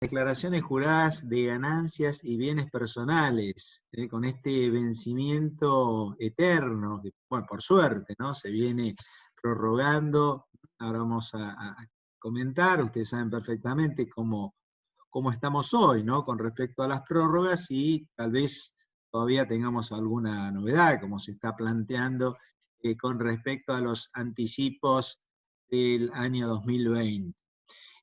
Declaraciones juradas de ganancias y bienes personales, con este vencimiento eterno, que, bueno, por suerte, ¿no? Se viene prorrogando. Ahora vamos a comentar, ustedes saben perfectamente cómo estamos hoy, ¿no? Con respecto a las prórrogas y tal vez todavía tengamos alguna novedad, como se está planteando con respecto a los anticipos del año 2020.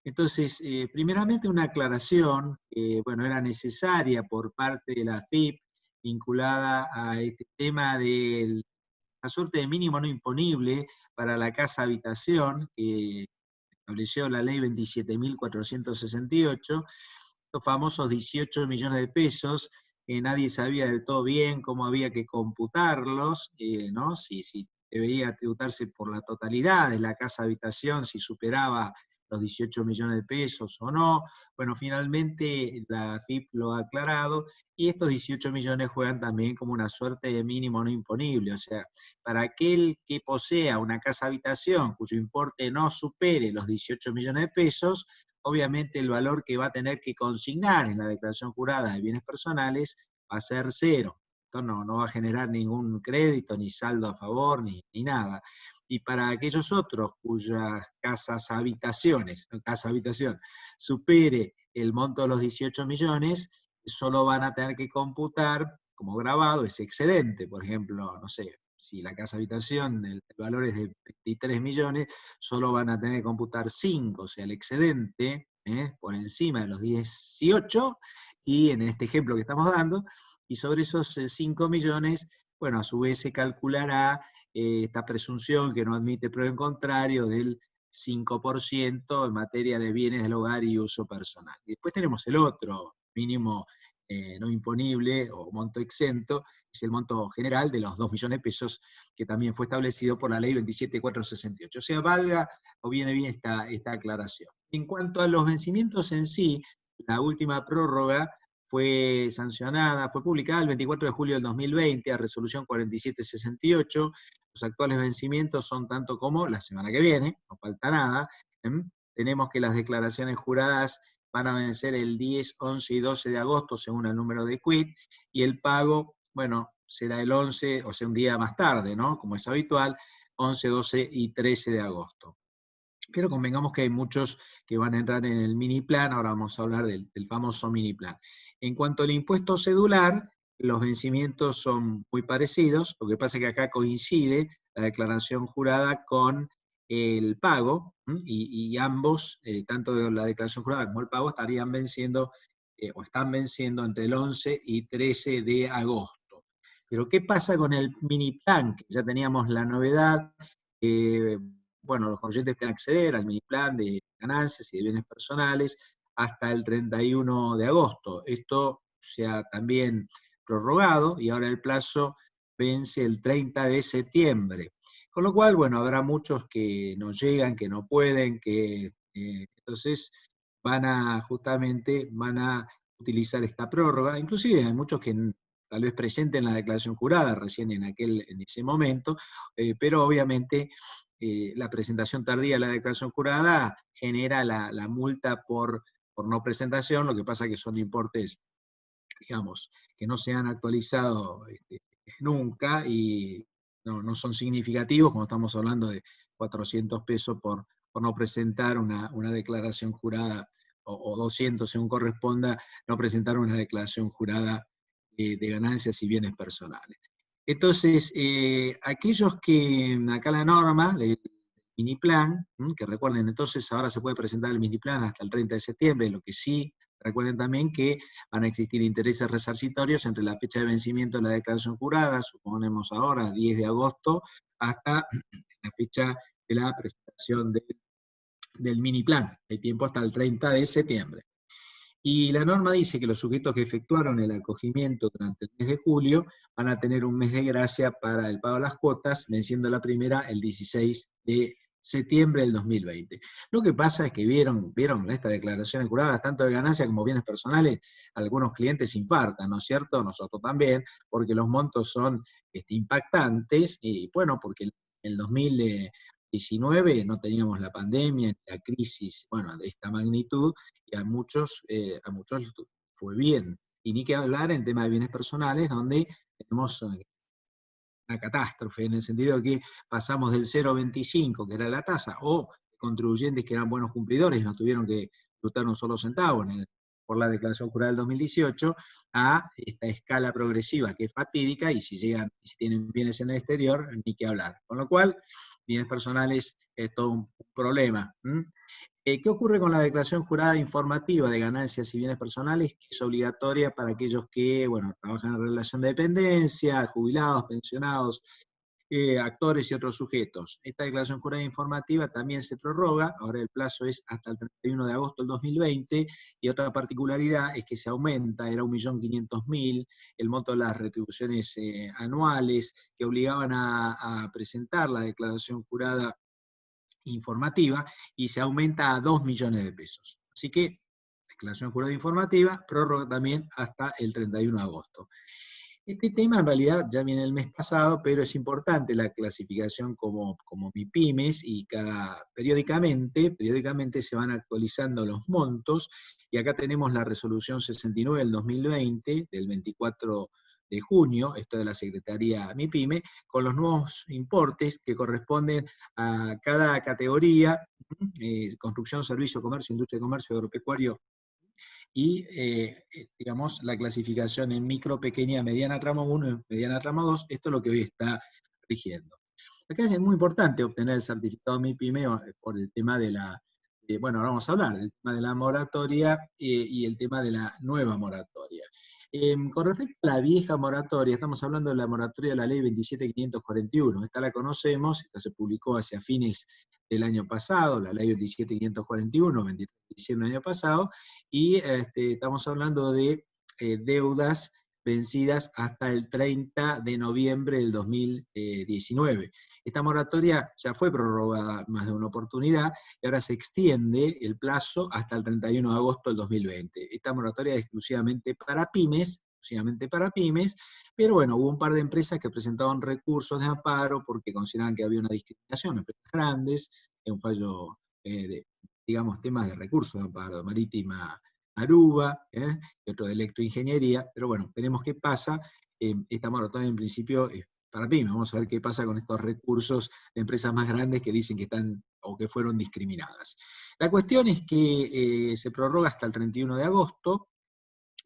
Entonces, primeramente una aclaración que, bueno, era necesaria por parte de la AFIP vinculada a este tema de la suerte de mínimo no imponible para la casa habitación que estableció la ley 27.468, los famosos 18 millones de pesos, que nadie sabía del todo bien cómo había que computarlos, ¿no? Si debía tributarse por la totalidad de la casa habitación, si superaba los 18 millones de pesos o no. Bueno, finalmente la AFIP lo ha aclarado, y estos 18 millones juegan también como una suerte de mínimo no imponible, o sea, para aquel que posea una casa habitación cuyo importe no supere los 18 millones de pesos, obviamente el valor que va a tener que consignar en la declaración jurada de bienes personales va a ser cero. Esto no va a generar ningún crédito, ni saldo a favor, ni nada. Y para aquellos otros cuyas casa habitación, supere el monto de los 18 millones, solo van a tener que computar como grabado ese excedente. Por ejemplo, no sé, si la casa habitación, el valor es de 23 millones, solo van a tener que computar 5, o sea, el excedente, por encima de los 18, y en este ejemplo que estamos dando, y sobre esos 5 millones, bueno, a su vez se calculará esta presunción que no admite prueba en contrario del 5% en materia de bienes del hogar y uso personal. Y después tenemos el otro mínimo no imponible o monto exento, es el monto general de los 2 millones de pesos, que también fue establecido por la ley 27.468. O sea, valga o viene bien esta aclaración. En cuanto a los vencimientos en sí, la última prórroga fue sancionada, fue publicada el 24 de julio del 2020 a resolución 4768. Los actuales vencimientos son tanto como la semana que viene, no falta nada. Tenemos que las declaraciones juradas van a vencer el 10, 11 y 12 de agosto según el número de quit, y el pago, bueno, será el 11, o sea, un día más tarde, ¿no? Como es habitual, 11, 12 y 13 de agosto. Pero convengamos que hay muchos que van a entrar en el mini plan. Ahora vamos a hablar del famoso mini plan. En cuanto al impuesto cedular, los vencimientos son muy parecidos. Lo que pasa es que acá coincide la declaración jurada con el pago, y ambos, tanto la declaración jurada como el pago, estarían venciendo o están venciendo entre el 11 y 13 de agosto. Pero ¿qué pasa con el mini plan? Que ya teníamos la novedad. Bueno, los contribuyentes pueden acceder al mini plan de ganancias y de bienes personales hasta el 31 de agosto. Esto se ha también prorrogado y ahora el plazo vence el 30 de septiembre. Con lo cual, bueno, habrá muchos que no llegan, que no pueden, que entonces justamente van a utilizar esta prórroga. Inclusive hay muchos que tal vez presenten la declaración jurada recién en ese momento, pero obviamente la presentación tardía de la declaración jurada genera la multa por no presentación. Lo que pasa es que son importes, digamos, que no se han actualizado nunca, y no son significativos, como estamos hablando de 400 pesos por no presentar una declaración jurada, o 200 según corresponda, no presentar una declaración jurada de ganancias y bienes personales. Entonces, aquellos que acá la norma, el mini plan, que recuerden, entonces ahora se puede presentar el mini plan hasta el 30 de septiembre, lo que sí, recuerden también que van a existir intereses resarcitorios entre la fecha de vencimiento de la declaración jurada, suponemos ahora 10 de agosto, hasta la fecha de la presentación del mini plan, hay tiempo hasta el 30 de septiembre. Y la norma dice que los sujetos que efectuaron el acogimiento durante el mes de julio van a tener un mes de gracia para el pago de las cuotas, venciendo la primera el 16 de septiembre del 2020. Lo que pasa es que vieron estas declaraciones juradas, tanto de ganancias como bienes personales, algunos clientes infartan, ¿no es cierto? Nosotros también, porque los montos son impactantes, y bueno, porque el 2000 2019 no teníamos la pandemia, la crisis, bueno, de esta magnitud, y a muchos fue bien. Y ni que hablar en tema de bienes personales, donde tenemos una catástrofe, en el sentido de que pasamos del 0,25, que era la tasa, o contribuyentes que eran buenos cumplidores y no tuvieron que disfrutar un solo centavo por la declaración jurada del 2018, a esta escala progresiva que es fatídica, y si tienen bienes en el exterior, ni que hablar. Con lo cual, bienes personales es todo un problema. ¿Qué ocurre con la declaración jurada informativa de ganancias y bienes personales? Que es obligatoria para aquellos que, bueno, trabajan en relación de dependencia, jubilados, pensionados, actores y otros sujetos. Esta declaración jurada informativa también se prorroga, ahora el plazo es hasta el 31 de agosto del 2020, y otra particularidad es que se aumenta, era 1.500.000, el monto de las retribuciones anuales que obligaban a presentar la declaración jurada informativa, y se aumenta a 2 millones de pesos. Así que, declaración jurada informativa, prórroga también hasta el 31 de agosto. Este tema en realidad ya viene el mes pasado, pero es importante la clasificación como MIPYMES, y periódicamente se van actualizando los montos, y acá tenemos la resolución 69 del 2020, del 24 de junio, esto de la Secretaría MIPYME, con los nuevos importes que corresponden a cada categoría: construcción, servicio, comercio, industria, comercio, agropecuario, y digamos, la clasificación en micro, pequeña, mediana tramo 1 y mediana tramo 2, esto es lo que hoy está rigiendo. Acá es muy importante obtener el certificado MIPYME por el tema de bueno, ahora vamos a hablar del tema de la moratoria y el tema de la nueva moratoria. Con respecto a la vieja moratoria, estamos hablando de la moratoria de la ley 27.541, esta la conocemos, esta se publicó hacia fines del año pasado, la ley 27.541, 23 de diciembre del año pasado, y estamos hablando de deudas vencidas hasta el 30 de noviembre del 2019. Esta moratoria ya fue prorrogada más de una oportunidad, y ahora se extiende el plazo hasta el 31 de agosto del 2020. Esta moratoria es exclusivamente para pymes, pero bueno, hubo un par de empresas que presentaban recursos de amparo porque consideraban que había una discriminación, empresas grandes, un fallo digamos, temas de recursos de amparo, Marítima Aruba, y otro de electroingeniería, pero bueno, veremos qué pasa. Esta moratoria en principio es para pymes. Vamos a ver qué pasa con estos recursos de empresas más grandes que dicen que están o que fueron discriminadas. La cuestión es que se prorroga hasta el 31 de agosto,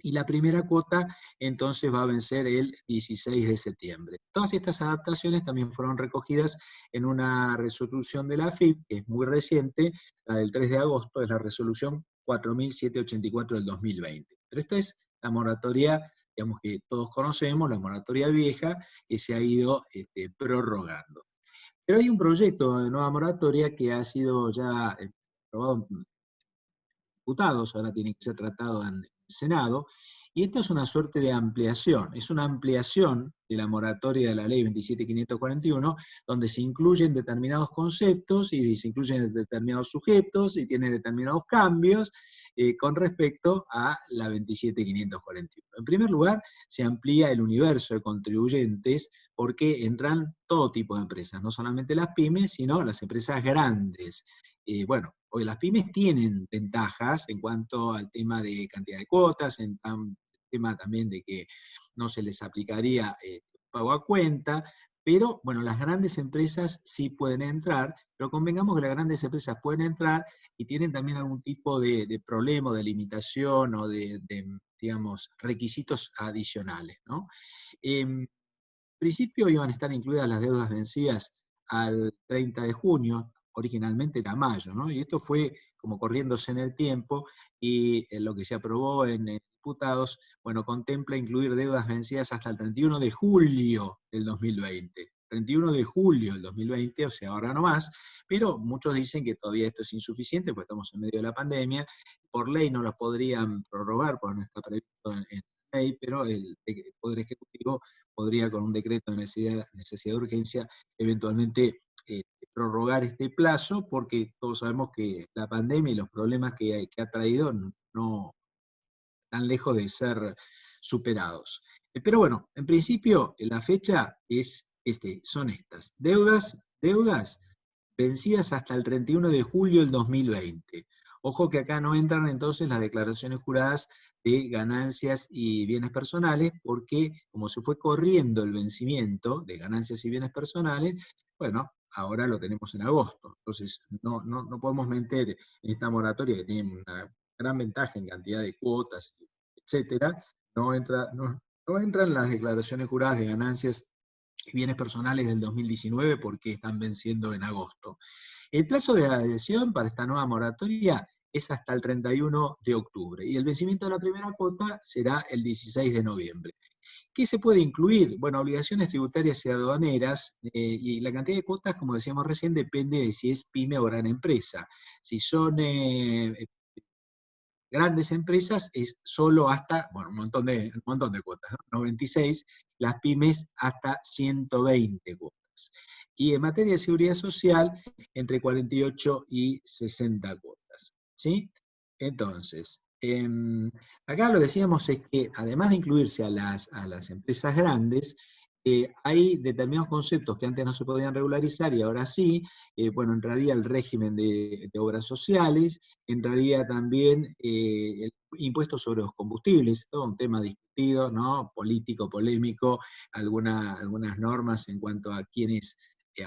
y la primera cuota entonces va a vencer el 16 de septiembre. Todas estas adaptaciones también fueron recogidas en una resolución de la AFIP, que es muy reciente, la del 3 de agosto, es la resolución 4784 del 2020. Pero esta es la moratoria, digamos, que todos conocemos, la moratoria vieja, que se ha ido prorrogando. Pero hay un proyecto de nueva moratoria que ha sido ya aprobado en diputados, ahora tiene que ser tratado en el Senado, y esto es una suerte de ampliación, es una ampliación de la moratoria de la ley 27.541, donde se incluyen determinados conceptos y se incluyen determinados sujetos y tiene determinados cambios con respecto a la 27.541. En primer lugar, se amplía el universo de contribuyentes porque entran todo tipo de empresas, no solamente las pymes, sino las empresas grandes. Bueno, hoy las pymes tienen ventajas en cuanto al tema de cantidad de cuotas, en tema también de que no se les aplicaría pago a cuenta, pero bueno, las grandes empresas sí pueden entrar, pero convengamos que las grandes empresas pueden entrar y tienen también algún tipo de problema, de limitación o digamos, requisitos adicionales, ¿no? En principio iban a estar incluidas las deudas vencidas al 30 de junio, originalmente era mayo, ¿no? Y esto fue como corriéndose en el tiempo, y lo que se aprobó en diputados, bueno, contempla incluir deudas vencidas hasta el 31 de julio del 2020. 31 de julio del 2020, o sea, ahora no más, pero muchos dicen que todavía esto es insuficiente, porque estamos en medio de la pandemia, por ley no lo podrían prorrogar, porque no está previsto en ley, pero el Poder Ejecutivo podría, con un decreto de necesidad de urgencia, eventualmente prorrogar este plazo, porque todos sabemos que la pandemia y los problemas que ha traído no están lejos de ser superados. Pero bueno, en principio la fecha son estas. Deudas vencidas hasta el 31 de julio del 2020. Ojo que acá no entran entonces las declaraciones juradas de ganancias y bienes personales, porque como se fue corriendo el vencimiento de ganancias y bienes personales, bueno, ahora lo tenemos en agosto. Entonces, no podemos meter en esta moratoria que tiene una gran ventaja en cantidad de cuotas, etcétera, no entran las declaraciones juradas de ganancias y bienes personales del 2019 porque están venciendo en agosto. El plazo de adhesión para esta nueva moratoria es hasta el 31 de octubre y el vencimiento de la primera cuota será el 16 de noviembre. ¿Qué se puede incluir? Bueno, obligaciones tributarias y aduaneras, y la cantidad de cuotas, como decíamos recién, depende de si es pyme o gran empresa. Si son grandes empresas es solo hasta, bueno, un montón de cuotas, ¿no? 96, las pymes hasta 120 cuotas. Y en materia de seguridad social, entre 48 y 60 cuotas, ¿sí? Entonces, acá lo que decíamos es que además de incluirse a las empresas grandes, hay determinados conceptos que antes no se podían regularizar y ahora sí. Bueno, entraría el régimen de obras sociales, entraría también el impuesto sobre los combustibles, todo un tema discutido, ¿no? Político, polémico, algunas normas en cuanto a quienes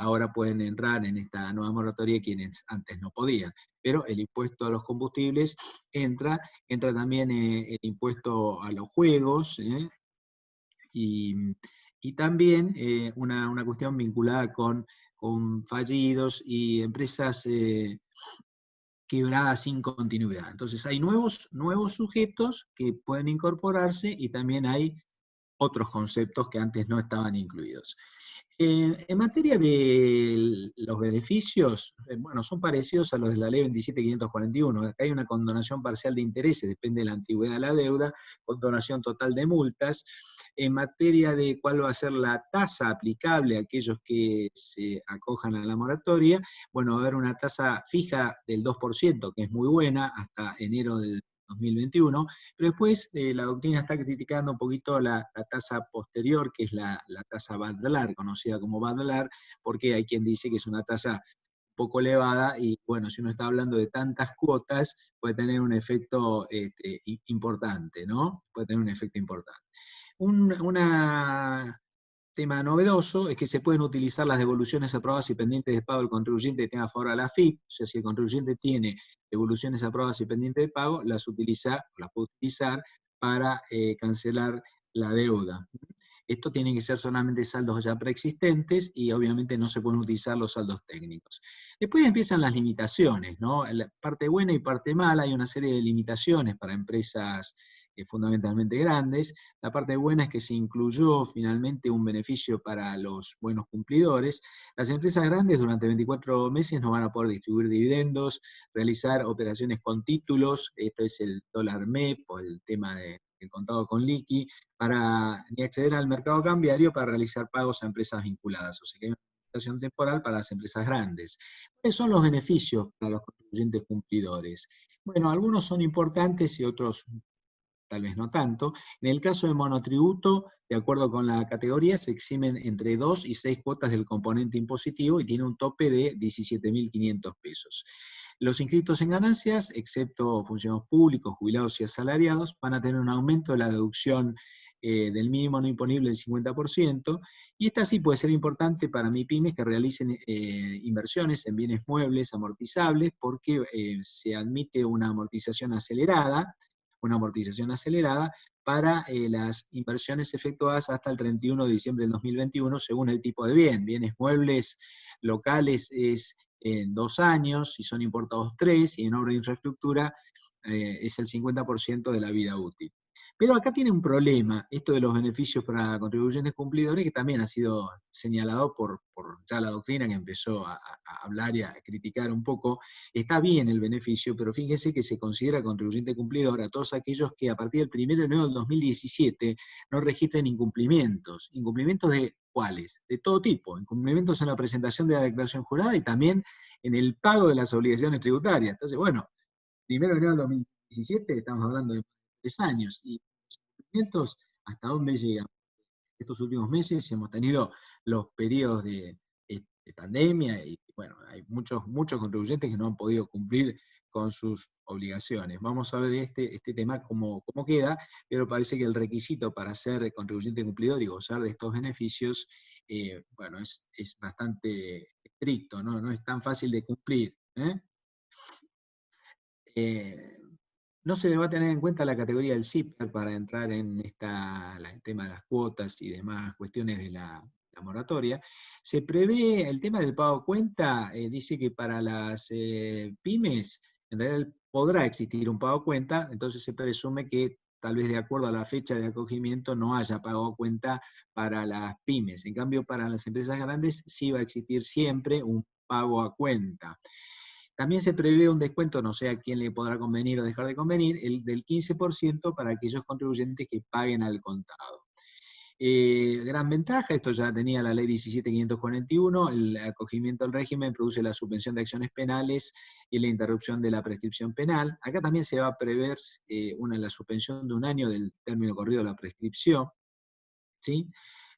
ahora pueden entrar en esta nueva moratoria y quienes antes no podían. Pero el impuesto a los combustibles entra también el impuesto a los juegos, y, y también una cuestión vinculada con fallidos y empresas quebradas sin continuidad. Entonces hay nuevos sujetos que pueden incorporarse y también hay otros conceptos que antes no estaban incluidos. En materia de los beneficios, bueno, son parecidos a los de la ley 27.541. Acá hay una condonación parcial de intereses, depende de la antigüedad de la deuda, condonación total de multas. En materia de cuál va a ser la tasa aplicable a aquellos que se acojan a la moratoria, bueno, va a haber una tasa fija del 2%, que es muy buena, hasta enero del 2021, pero después la doctrina está criticando un poquito la tasa posterior, que es la tasa Badlar, conocida como Badlar, porque hay quien dice que es una tasa poco elevada y bueno, si uno está hablando de tantas cuotas, puede tener un efecto importante, ¿no? Puede tener un efecto importante. Un tema novedoso es que se pueden utilizar las devoluciones aprobadas y pendientes de pago del contribuyente que tenga a favor a la AFIP, o sea, si el contribuyente tiene devoluciones aprobadas y pendientes de pago, las puede utilizar para cancelar la deuda. Esto tiene que ser solamente saldos ya preexistentes y obviamente no se pueden utilizar los saldos técnicos. Después empiezan las limitaciones, ¿no? La parte buena y parte mala, hay una serie de limitaciones para empresas fundamentalmente grandes. La parte buena es que se incluyó finalmente un beneficio para los buenos cumplidores. Las empresas grandes durante 24 meses no van a poder distribuir dividendos, realizar operaciones con títulos, esto es el dólar MEP o el tema del contado con liqui, ni acceder al mercado cambiario para realizar pagos a empresas vinculadas. O sea que hay una limitación temporal para las empresas grandes. ¿Cuáles son los beneficios para los contribuyentes cumplidores? Bueno, algunos son importantes y otros tal vez no tanto. En el caso de monotributo, de acuerdo con la categoría, se eximen entre 2 y 6 cuotas del componente impositivo y tiene un tope de 17.500 pesos. Los inscritos en ganancias, excepto funcionarios públicos, jubilados y asalariados, van a tener un aumento de la deducción del mínimo no imponible del 50%, y esta sí puede ser importante para MIPYMES que realicen inversiones en bienes muebles amortizables, porque se admite una amortización acelerada para las inversiones efectuadas hasta el 31 de diciembre del 2021, según el tipo de bien. Bienes muebles locales es en 2 años, si son importados 3, y en obra de infraestructura es el 50% de la vida útil. Pero acá tiene un problema, esto de los beneficios para contribuyentes cumplidores, que también ha sido señalado por ya la doctrina, que empezó a hablar y a criticar un poco. Está bien el beneficio, pero fíjense que se considera contribuyente cumplidor a todos aquellos que a partir del 1 de enero del 2017 no registren incumplimientos. ¿Incumplimientos de cuáles? De todo tipo. Incumplimientos en la presentación de la declaración jurada y también en el pago de las obligaciones tributarias. Entonces, bueno, 1 de enero del 2017 estamos hablando de 3 años. ¿Y los incumplimientos hasta dónde llegan? Estos últimos meses hemos tenido los periodos de pandemia, y bueno, hay muchos contribuyentes que no han podido cumplir con sus obligaciones. Vamos a ver este tema cómo queda, pero parece que el requisito para ser contribuyente cumplidor y gozar de estos beneficios, bueno, es bastante estricto, ¿no? No es tan fácil de cumplir. No se va a tener en cuenta la categoría del CIPER para entrar en el tema de las cuotas y demás cuestiones de la moratoria. Se prevé el tema del pago a cuenta, dice que para las pymes, en realidad podrá existir un pago a cuenta, entonces se presume que tal vez de acuerdo a la fecha de acogimiento no haya pago a cuenta para las pymes. En cambio, para las empresas grandes sí va a existir siempre un pago a cuenta. También se prevé un descuento, no sé a quién le podrá convenir o dejar de convenir, del 15% para aquellos contribuyentes que paguen al contado. Gran ventaja, esto ya tenía la ley 17.541, el acogimiento al régimen produce la suspensión de acciones penales y la interrupción de la prescripción penal. Acá también se va a prever la suspensión de un año del término corrido de la prescripción, ¿sí?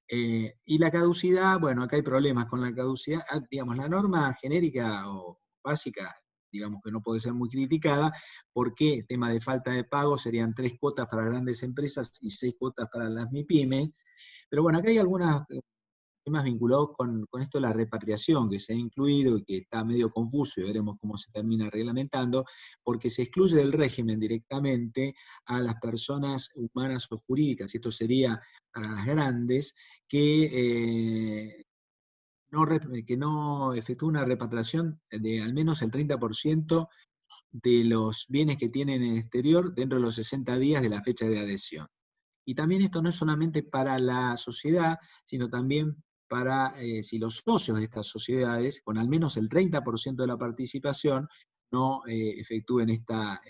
Y la caducidad, bueno, acá hay problemas con la caducidad. Digamos, la norma genérica o básica, digamos que no puede ser muy criticada, porque tema de falta de pago serían 3 cuotas para grandes empresas y 6 cuotas para las MIPYME. Pero bueno, acá hay algunos temas vinculados con esto de la repatriación que se ha incluido y que está medio confuso y veremos cómo se termina reglamentando, porque se excluye del régimen directamente a las personas humanas o jurídicas, y esto sería para las grandes, que no efectúa una repatriación de al menos el 30% de los bienes que tienen en el exterior dentro de los 60 días de la fecha de adhesión. Y también esto no es solamente para la sociedad, sino también para si los socios de estas sociedades, con al menos el 30% de la participación, no efectúen esta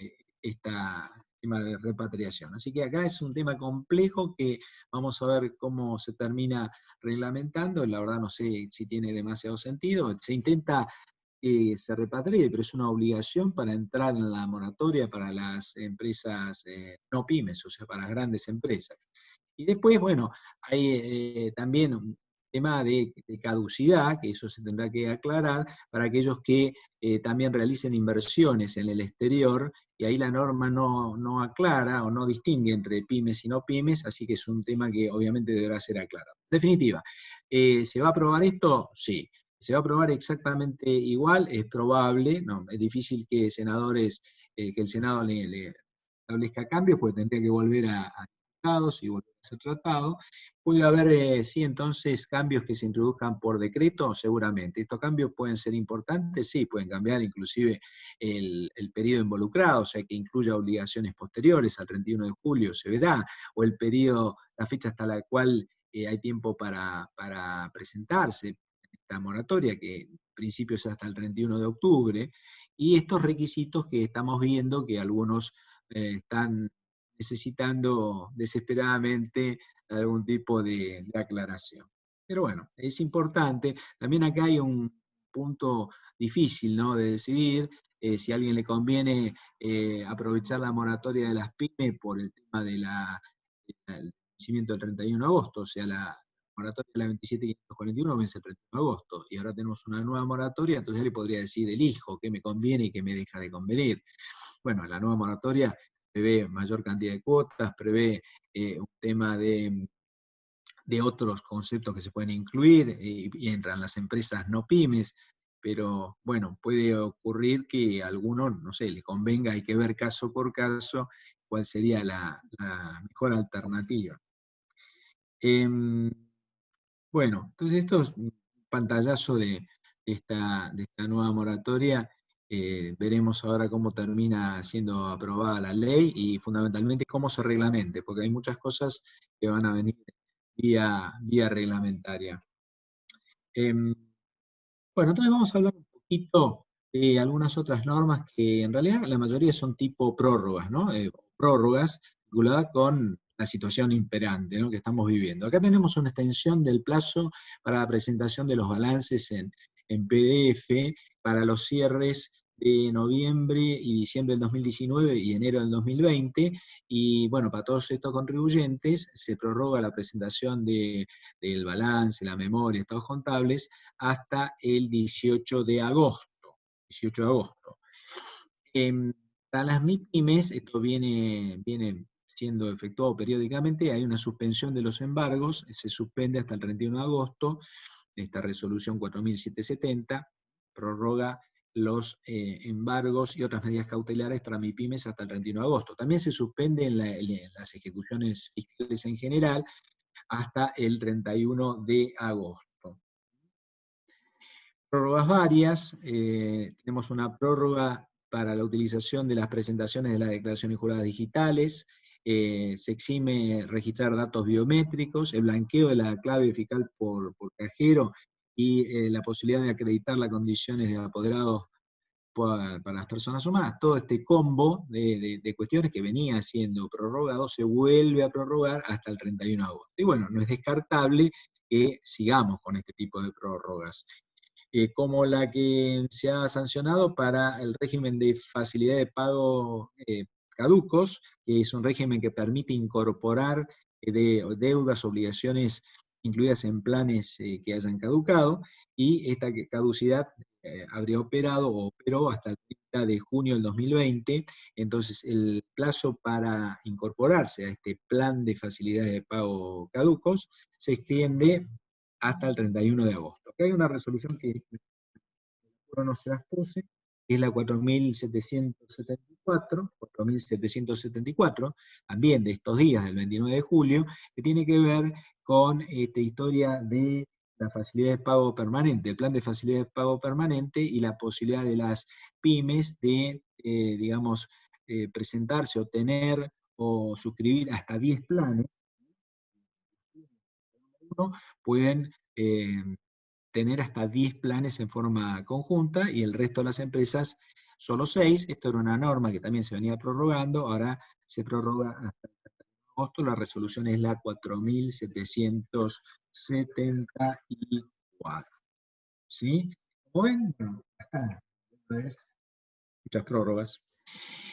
tema de repatriación. Así que acá es un tema complejo que vamos a ver cómo se termina reglamentando. La verdad no sé si tiene demasiado sentido. Se intenta que se repatrie, pero es una obligación para entrar en la moratoria para las empresas no pymes, o sea, para las grandes empresas. Y después, bueno, hay también un tema de caducidad, que eso se tendrá que aclarar, para aquellos que también realicen inversiones en el exterior, y ahí la norma no aclara o no distingue entre pymes y no pymes, así que es un tema que obviamente deberá ser aclarado. En definitiva, ¿se va a aprobar esto? Sí. ¿Se va a aprobar exactamente igual? Es probable, no, es difícil que que el Senado le establezca cambios, porque tendría que volver a diputados y volver a ser tratado. Puede haber, sí, entonces, cambios que se introduzcan por decreto, seguramente. ¿Estos cambios pueden ser importantes? Sí, pueden cambiar inclusive el periodo involucrado, o sea, que incluya obligaciones posteriores al 31 de julio, se verá, o el periodo, la fecha hasta la cual hay tiempo para presentarse esta moratoria, que en principio es hasta el 31 de octubre, y estos requisitos que estamos viendo que algunos están necesitando desesperadamente algún tipo de aclaración. Pero bueno, es importante. También acá hay un punto difícil, ¿no?, de decidir si a alguien le conviene aprovechar la moratoria de las pymes por el tema del vencimiento del 31 de agosto, o sea, la moratoria de la 27.541 vence el 31 de agosto, y ahora tenemos una nueva moratoria, entonces le podría decir, elijo qué me conviene y qué me deja de convenir. Bueno, la nueva moratoria prevé mayor cantidad de cuotas, prevé un tema de otros conceptos que se pueden incluir, y entran las empresas no pymes, pero bueno, puede ocurrir que a alguno, no sé, le convenga, hay que ver caso por caso cuál sería la mejor alternativa. Bueno, entonces esto es un pantallazo de esta nueva moratoria. Veremos ahora cómo termina siendo aprobada la ley y fundamentalmente cómo se reglamente, porque hay muchas cosas que van a venir vía reglamentaria. Bueno, entonces vamos a hablar un poquito de algunas otras normas que en realidad la mayoría son tipo prórrogas, ¿no? Prórrogas vinculadas con la situación imperante, ¿no?, que estamos viviendo. Acá tenemos una extensión del plazo para la presentación de los balances en PDF para los cierres de noviembre y diciembre del 2019 y enero del 2020, y bueno, para todos estos contribuyentes se prorroga la presentación del balance, la memoria, estados contables, hasta el 18 de agosto. 18 de agosto. Para las MIPYMES, esto viene siendo efectuado periódicamente, hay una suspensión de los embargos, se suspende hasta el 31 de agosto, esta resolución 4770 prorroga los embargos y otras medidas cautelares para MIPYMES hasta el 31 de agosto. También se suspenden las ejecuciones fiscales en general hasta el 31 de agosto. Prórrogas varias, tenemos una prórroga para la utilización de las presentaciones de las declaraciones juradas digitales, se exime registrar datos biométricos, el blanqueo de la clave fiscal por cajero y la posibilidad de acreditar las condiciones de apoderados para las personas humanas. Todo este combo de cuestiones que venía siendo prorrogado se vuelve a prorrogar hasta el 31 de agosto. Y bueno, no es descartable que sigamos con este tipo de prórrogas. Como la que se ha sancionado para el régimen de facilidad de pago caducos, que es un régimen que permite incorporar deudas, obligaciones incluidas en planes que hayan caducado, y esta caducidad habría operado o operó hasta el 30 de junio del 2020, entonces el plazo para incorporarse a este plan de facilidades de pago caducos se extiende hasta el 31 de agosto. Acá hay una resolución que no se las puse, que es la 4774, también de estos días, del 29 de julio, que tiene que ver con esta historia de la facilidad de pago permanente, el plan de facilidad de pago permanente y la posibilidad de las pymes de, digamos, presentarse, obtener o suscribir hasta 10 planes. Pueden tener hasta 10 planes en forma conjunta y el resto de las empresas solo 6. Esto era una norma que también se venía prorrogando, ahora se prorroga hasta agosto. La resolución es la 4774. ¿Sí? Como ven, bueno, acá entonces, muchas prórrogas.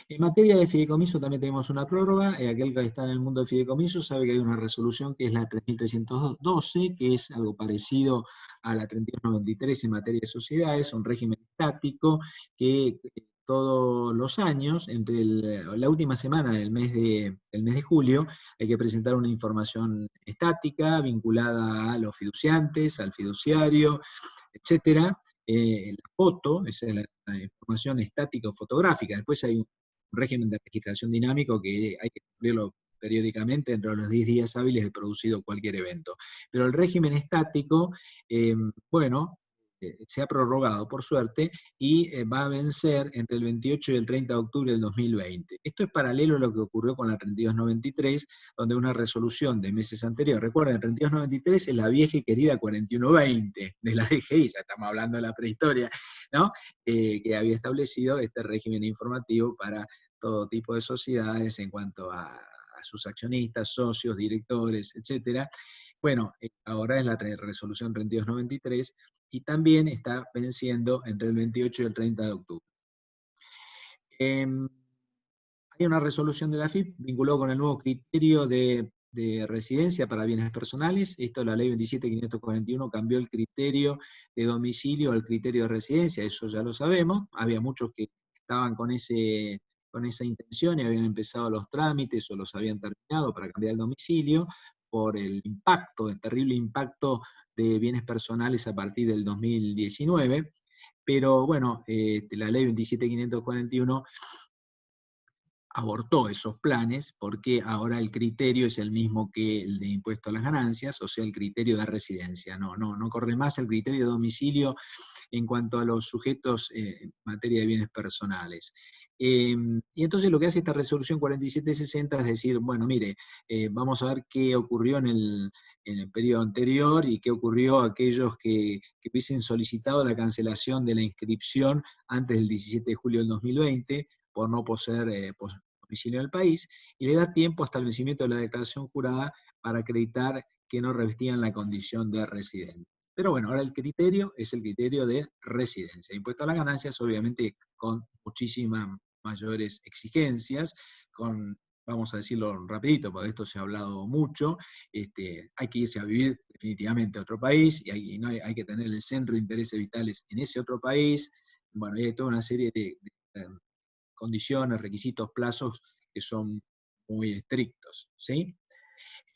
En materia de fideicomiso también tenemos una prórroga. Aquel que está en el mundo del fideicomiso sabe que hay una resolución que es la 3312, que es algo parecido a la 3293 en materia de sociedades, un régimen estático que todos los años, entre la última semana del mes de julio, hay que presentar una información estática vinculada a los fiduciantes, al fiduciario, etcétera. La foto, esa es la información estática o fotográfica. Después hay un régimen de registración dinámico que hay que cumplirlo periódicamente dentro de los 10 días hábiles de producido cualquier evento. Pero el régimen estático, bueno, se ha prorrogado por suerte y va a vencer entre el 28 y el 30 de octubre del 2020. Esto es paralelo a lo que ocurrió con la 3293, donde una resolución de meses anteriores, recuerden, la 3293 es la vieja y querida 4120 de la DGI, ya estamos hablando de la prehistoria, ¿no? Que había establecido este régimen informativo para todo tipo de sociedades en cuanto a sus accionistas, socios, directores, etcétera. Bueno, ahora es la resolución 3293 y también está venciendo entre el 28 y el 30 de octubre. Hay una resolución de la AFIP vinculada con el nuevo criterio de residencia para bienes personales. Esto, la ley 27.541 cambió el criterio de domicilio al criterio de residencia, eso ya lo sabemos. Había muchos que estaban con esa intención y habían empezado los trámites o los habían terminado para cambiar el domicilio por el impacto, el terrible impacto de bienes personales a partir del 2019. Pero bueno, la ley 27.541 abortó esos planes porque ahora el criterio es el mismo que el de impuesto a las ganancias, o sea, el criterio de residencia. No corre más el criterio de domicilio en cuanto a los sujetos en materia de bienes personales. Y entonces lo que hace esta resolución 4760 es decir, bueno, mire, vamos a ver qué ocurrió en el periodo anterior y qué ocurrió a aquellos que hubiesen solicitado la cancelación de la inscripción antes del 17 de julio del 2020, por no poseer domicilio en el país, y le da tiempo hasta el vencimiento de la declaración jurada para acreditar que no revestían la condición de residente. Pero bueno, ahora el criterio es el criterio de residencia. Impuesto a las ganancias, obviamente, con muchísimas mayores exigencias, con, vamos a decirlo rapidito, porque de esto se ha hablado mucho, hay que irse a vivir definitivamente a otro país, y hay que tener el centro de intereses vitales en ese otro país. Bueno, hay toda una serie de condiciones, requisitos, plazos que son muy estrictos, ¿sí?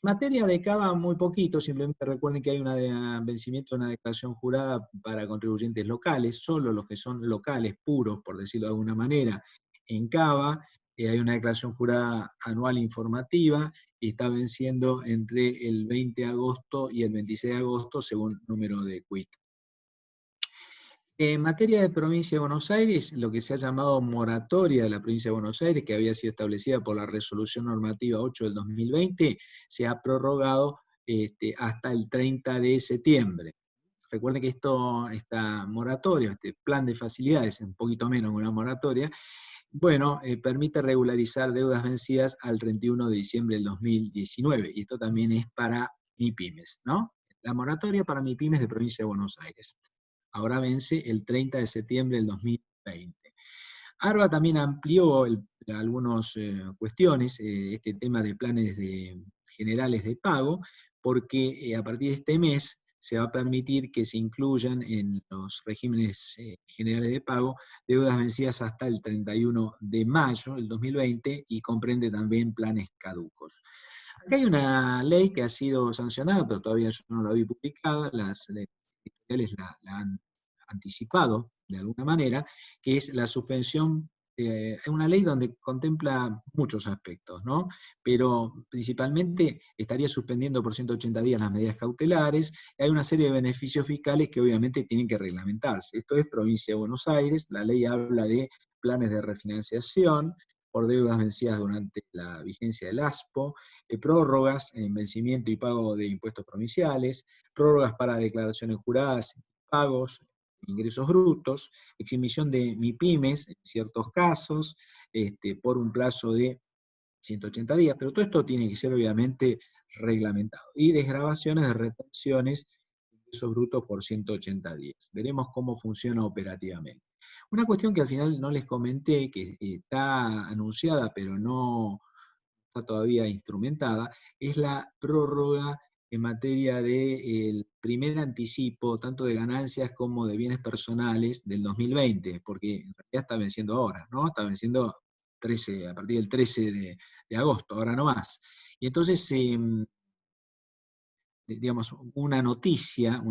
En materia de cava, muy poquito, simplemente recuerden que hay un vencimiento de una declaración jurada para contribuyentes locales, solo los que son locales, puros, por decirlo de alguna manera, en cava, hay una declaración jurada anual informativa, y está venciendo entre el 20 de agosto y el 26 de agosto, según número de quit. En materia de provincia de Buenos Aires, lo que se ha llamado moratoria de la provincia de Buenos Aires, que había sido establecida por la resolución normativa 8 del 2020, se ha prorrogado hasta el 30 de septiembre. Recuerden que esta moratoria, este plan de facilidades, un poquito menos que una moratoria, bueno, permite regularizar deudas vencidas al 31 de diciembre del 2019, y esto también es para MIPYMES, ¿no? La moratoria para MIPYMES de provincia de Buenos Aires. Ahora vence el 30 de septiembre del 2020. ARBA también amplió algunas cuestiones, este tema de planes generales de pago, porque a partir de este mes se va a permitir que se incluyan en los regímenes generales de pago deudas vencidas hasta el 31 de mayo del 2020, y comprende también planes caducos. Acá hay una ley que ha sido sancionada, pero todavía yo no la vi publicada, las editoriales la han anticipado de alguna manera, que es la suspensión. Es una ley donde contempla muchos aspectos, ¿no? Pero principalmente estaría suspendiendo por 180 días las medidas cautelares. Hay una serie de beneficios fiscales que obviamente tienen que reglamentarse. Esto es provincia de Buenos Aires, la ley habla de planes de refinanciación por deudas vencidas durante la vigencia del ASPO, prórrogas en vencimiento y pago de impuestos provinciales, prórrogas para declaraciones juradas, pagos, ingresos brutos, exhibición de MIPYMES en ciertos casos, por un plazo de 180 días, pero todo esto tiene que ser obviamente reglamentado, y desgravaciones de retenciones de ingresos brutos por 180 días. Veremos cómo funciona operativamente. Una cuestión que al final no les comenté, que está anunciada pero no está todavía instrumentada, es la prórroga en materia del primer anticipo, tanto de ganancias como de bienes personales del 2020, porque en realidad está venciendo ahora, ¿no? Está venciendo a partir del 13 de agosto, ahora no más. Y entonces, digamos, una noticia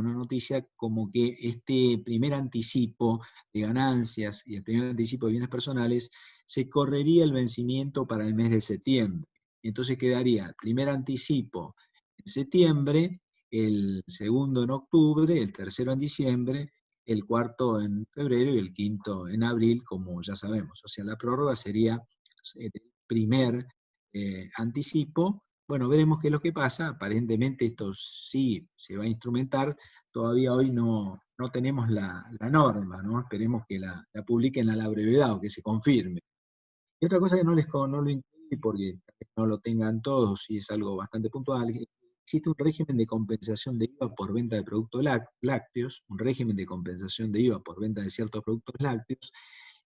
como que este primer anticipo de ganancias y el primer anticipo de bienes personales se correría el vencimiento para el mes de septiembre. Entonces quedaría el primer anticipo en septiembre, el segundo en octubre, el tercero en diciembre, el cuarto en febrero y el quinto en abril, como ya sabemos. O sea, la prórroga sería el primer anticipo. Bueno, veremos qué es lo que pasa. Aparentemente esto sí se va a instrumentar. Todavía hoy no tenemos la norma, ¿no? Esperemos que la publiquen a la brevedad o que se confirme. Y otra cosa que no lo incluí, porque no lo tengan todos y es algo bastante puntual, existe un régimen de compensación de IVA por venta de productos lácteos, un régimen de compensación de IVA por venta de ciertos productos lácteos,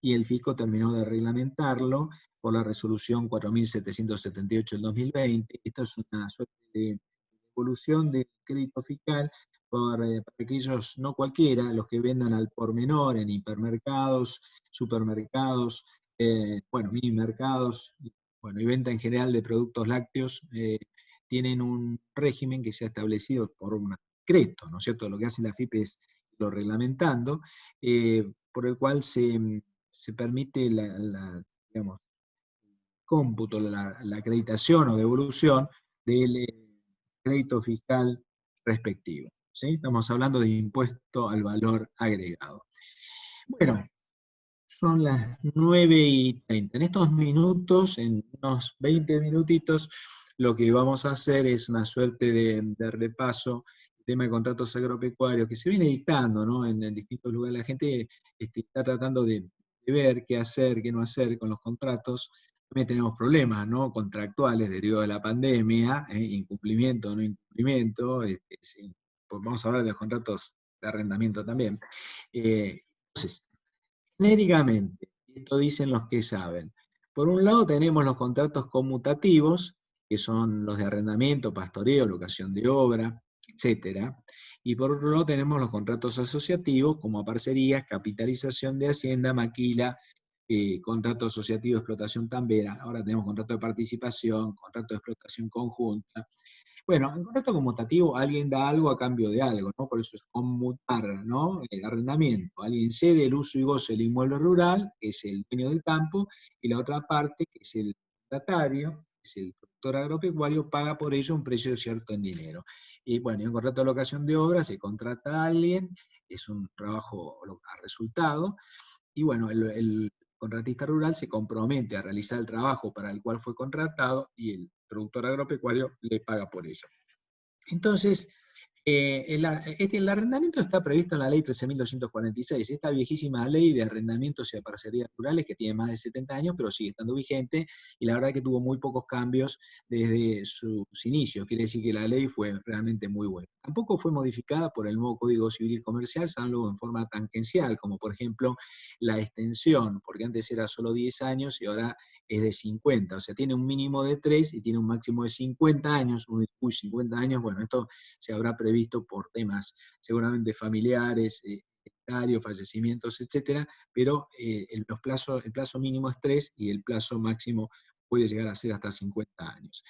y el fisco terminó de reglamentarlo por la resolución 4778 del 2020. Esto es una suerte de evolución de crédito fiscal para aquellos, no cualquiera, los que vendan al por menor en hipermercados, supermercados, bueno, mini mercados, bueno, y venta en general de productos lácteos, tienen un régimen que se ha establecido por un decreto, ¿no es cierto? Lo que hace la AFIP es lo reglamentando, por el cual se permite digamos, cómputo, la acreditación o devolución del crédito fiscal respectivo, ¿sí? Estamos hablando de impuesto al valor agregado. Bueno, son las 9:30. En estos minutos, en unos 20 minutitos, lo que vamos a hacer es una suerte de repaso del tema de contratos agropecuarios que se viene dictando, ¿no? En distintos lugares. La gente está tratando de ver qué hacer, qué no hacer con los contratos. También tenemos problemas, ¿no? Contractuales derivados de la pandemia, incumplimiento o no incumplimiento, sí, pues vamos a hablar de los contratos de arrendamiento también. Entonces, genéricamente, esto dicen los que saben. Por un lado tenemos los contratos conmutativos, que son los de arrendamiento, pastoreo, locación de obra, etcétera. Y por otro lado tenemos los contratos asociativos, como parcerías, capitalización de hacienda, maquila, contrato asociativo de explotación tambera. Ahora tenemos contrato de participación, contrato de explotación conjunta. Bueno, en contrato conmutativo alguien da algo a cambio de algo, ¿no? Por eso es conmutar, ¿no? El arrendamiento. Alguien cede el uso y goce del inmueble rural, que es el dueño del campo, y la otra parte, que es el prestatario, que es el productor agropecuario, paga por ello un precio cierto en dinero. Y bueno, en un contrato de locación de obra se contrata a alguien, es un trabajo a resultado, y bueno, el contratista rural se compromete a realizar el trabajo para el cual fue contratado y el productor agropecuario le paga por ello. Entonces, el arrendamiento está previsto en la ley 13.246, esta viejísima ley de arrendamientos y de parcerías rurales que tiene más de 70 años, pero sigue estando vigente, y la verdad que tuvo muy pocos cambios desde sus inicios, quiere decir que la ley fue realmente muy buena. Tampoco fue modificada por el nuevo Código Civil y Comercial, salvo en forma tangencial, como por ejemplo la extensión, porque antes era solo 10 años y ahora es de 50, o sea, tiene un mínimo de 3 y tiene un máximo de 50 años, uy, 50 años, bueno, esto se habrá previsto por temas seguramente familiares, fallecimientos, etcétera, pero el plazo mínimo es 3 y el plazo máximo puede llegar a ser hasta 50 años.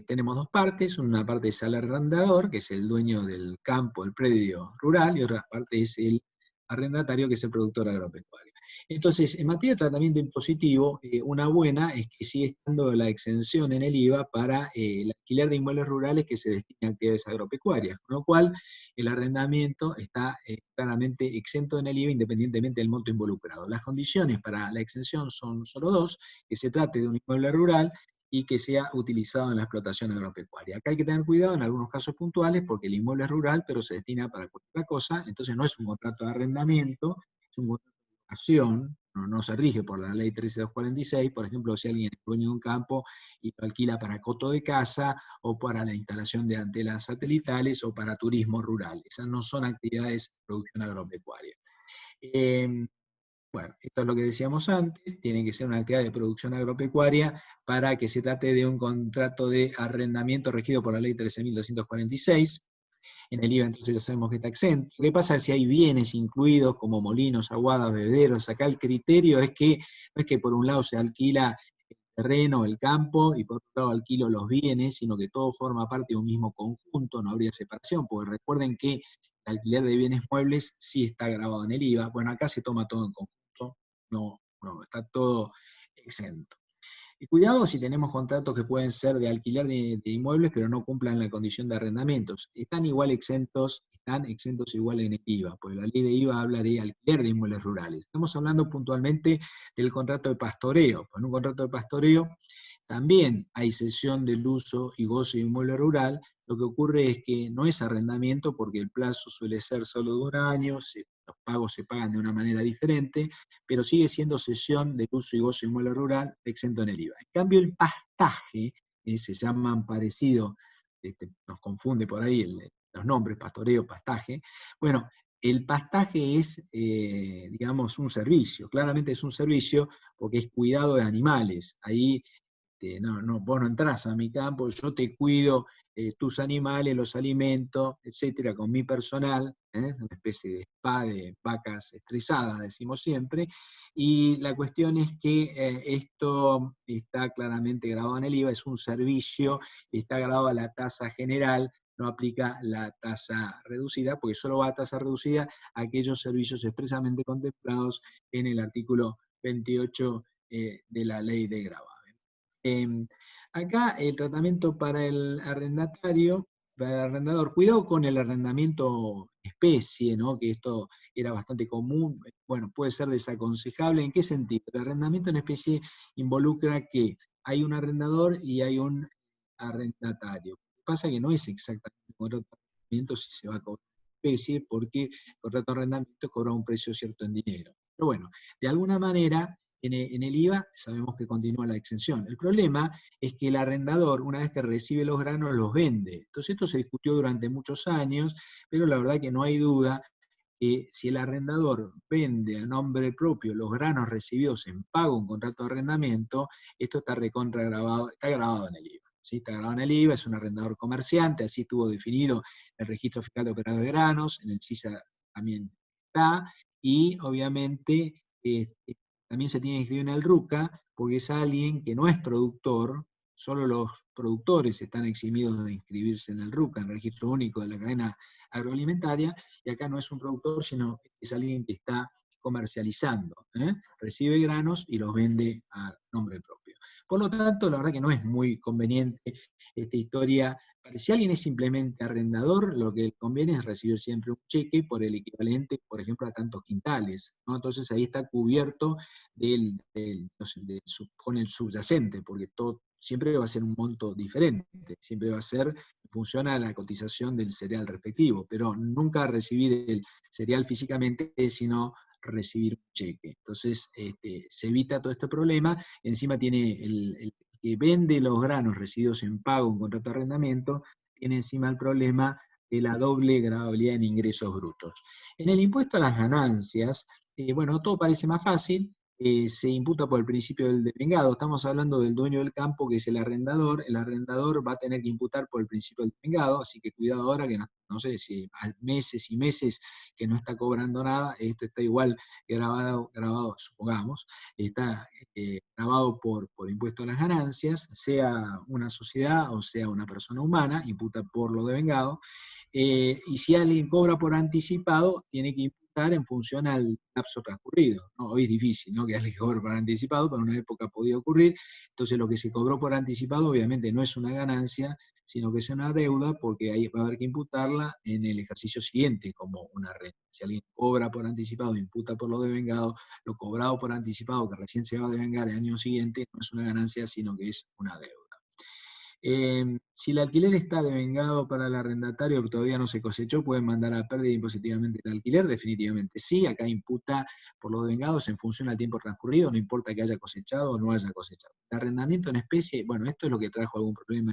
Tenemos dos partes, una parte es el arrendador, que es el dueño del campo, el predio rural, y otra parte es el arrendatario, que es el productor agropecuario. Entonces, en materia de tratamiento impositivo, una buena es que sigue estando la exención en el IVA para el alquiler de inmuebles rurales que se destinen a actividades agropecuarias, con lo cual el arrendamiento está claramente exento en el IVA independientemente del monto involucrado. Las condiciones para la exención son solo dos: que se trate de un inmueble rural y que sea utilizado en la explotación agropecuaria. Acá hay que tener cuidado en algunos casos puntuales porque el inmueble es rural, pero se destina para cualquier cosa, entonces no es un contrato de arrendamiento, es un contrato de locación, no se rige por la ley 13246, por ejemplo, si alguien es dueño de un campo y lo alquila para coto de casa, o para la instalación de antenas satelitales, o para turismo rural. Esas no son actividades de producción agropecuaria. Bueno, esto es lo que decíamos antes, tiene que ser una actividad de producción agropecuaria para que se trate de un contrato de arrendamiento regido por la ley 13.246. En el IVA entonces ya sabemos que está exento. ¿Qué pasa si hay bienes incluidos como molinos, aguadas, bebederos? Acá el criterio es que no es que por un lado se alquila el terreno, el campo, y por otro lado alquilo los bienes, sino que todo forma parte de un mismo conjunto, no habría separación, porque recuerden que el alquiler de bienes muebles sí está grabado en el IVA. Bueno, acá se toma todo en conjunto, no, está todo exento. Y cuidado si tenemos contratos que pueden ser de alquiler de inmuebles, pero no cumplan la condición de arrendamientos. Están exentos igual en el IVA, porque la ley de IVA habla de alquiler de inmuebles rurales. Estamos hablando puntualmente del contrato de pastoreo. En un contrato de pastoreo también hay cesión del uso y goce de inmueble rural. Lo que ocurre es que no es arrendamiento porque el plazo suele ser solo de un año, los pagos se pagan de una manera diferente, pero sigue siendo cesión del uso y goce de inmueble rural exento en el IVA. En cambio, el pastaje, se llaman parecido, nos confunde por ahí los nombres, pastoreo, pastaje. Bueno, el pastaje es, digamos, un servicio, claramente es un servicio porque es cuidado de animales. Ahí vos no entrás a mi campo, yo te cuido tus animales, los alimento, etcétera, con mi personal, una especie de spa de vacas estresadas, decimos siempre, y la cuestión es que esto está claramente grabado en el IVA, es un servicio, está grabado a la tasa general, no aplica la tasa reducida, porque solo va a tasa reducida a aquellos servicios expresamente contemplados en el artículo 28 de la ley de gravamen. Acá el tratamiento para el arrendatario, para el arrendador, cuidado con el arrendamiento especie, ¿no? Que esto era bastante común, bueno, puede ser desaconsejable. ¿En qué sentido? El arrendamiento en especie involucra que hay un arrendador y hay un arrendatario. Lo que pasa es que no es exactamente un contrato de arrendamiento si se va a cobrar en especie, porque el contrato de arrendamiento cobra un precio cierto en dinero. Pero bueno, de alguna manera en el IVA sabemos que continúa la exención. El problema es que el arrendador, una vez que recibe los granos, los vende. Entonces esto se discutió durante muchos años, pero la verdad que no hay duda que si el arrendador vende a nombre propio los granos recibidos en pago, un contrato de arrendamiento, esto está recontra grabado, está grabado en el IVA. ¿Sí? Está grabado en el IVA, es un arrendador comerciante, así estuvo definido el registro fiscal de operadores de granos, en el CISA también está, y obviamente también se tiene que inscribir en el RUCA, porque es alguien que no es productor, solo los productores están eximidos de inscribirse en el RUCA, en el registro único de la cadena agroalimentaria, y acá no es un productor, sino es alguien que está comercializando, recibe granos y los vende a nombre propio. Por lo tanto, la verdad que no es muy conveniente esta historia. Si alguien es simplemente arrendador, lo que conviene es recibir siempre un cheque por el equivalente, por ejemplo, a tantos quintales, ¿no? Entonces ahí está cubierto con el subyacente, porque todo siempre va a ser un monto diferente, siempre va a ser en función a la cotización del cereal respectivo, pero nunca recibir el cereal físicamente, sino recibir un cheque. Entonces se evita todo este problema. Encima tiene el que vende los granos recibidos en pago, un contrato de arrendamiento, tiene encima el problema de la doble gravabilidad en ingresos brutos. En el impuesto a las ganancias, bueno, todo parece más fácil, se imputa por el principio del devengado. Estamos hablando del dueño del campo, que es el arrendador va a tener que imputar por el principio del devengado, así que cuidado ahora que no sé si meses y meses que no está cobrando nada, esto está igual grabado supongamos, está grabado por impuesto a las ganancias, sea una sociedad o sea una persona humana, imputa por lo devengado, y si alguien cobra por anticipado, tiene que imputar en función al lapso transcurrido, ¿no? Hoy es difícil, ¿no?, que alguien cobre por anticipado, pero en una época podía ocurrir. Entonces lo que se cobró por anticipado obviamente no es una ganancia, sino que es una deuda, porque ahí va a haber que imputarla en el ejercicio siguiente como una renta. Si alguien cobra por anticipado, imputa por lo devengado, lo cobrado por anticipado que recién se va a devengar el año siguiente, no es una ganancia, sino que es una deuda. Si el alquiler está devengado para el arrendatario pero todavía no se cosechó, ¿pueden mandar a pérdida impositivamente el alquiler? Definitivamente sí, acá imputa por los devengados en función al tiempo transcurrido, no importa que haya cosechado o no haya cosechado. El arrendamiento en especie, bueno, esto es lo que trajo algún problema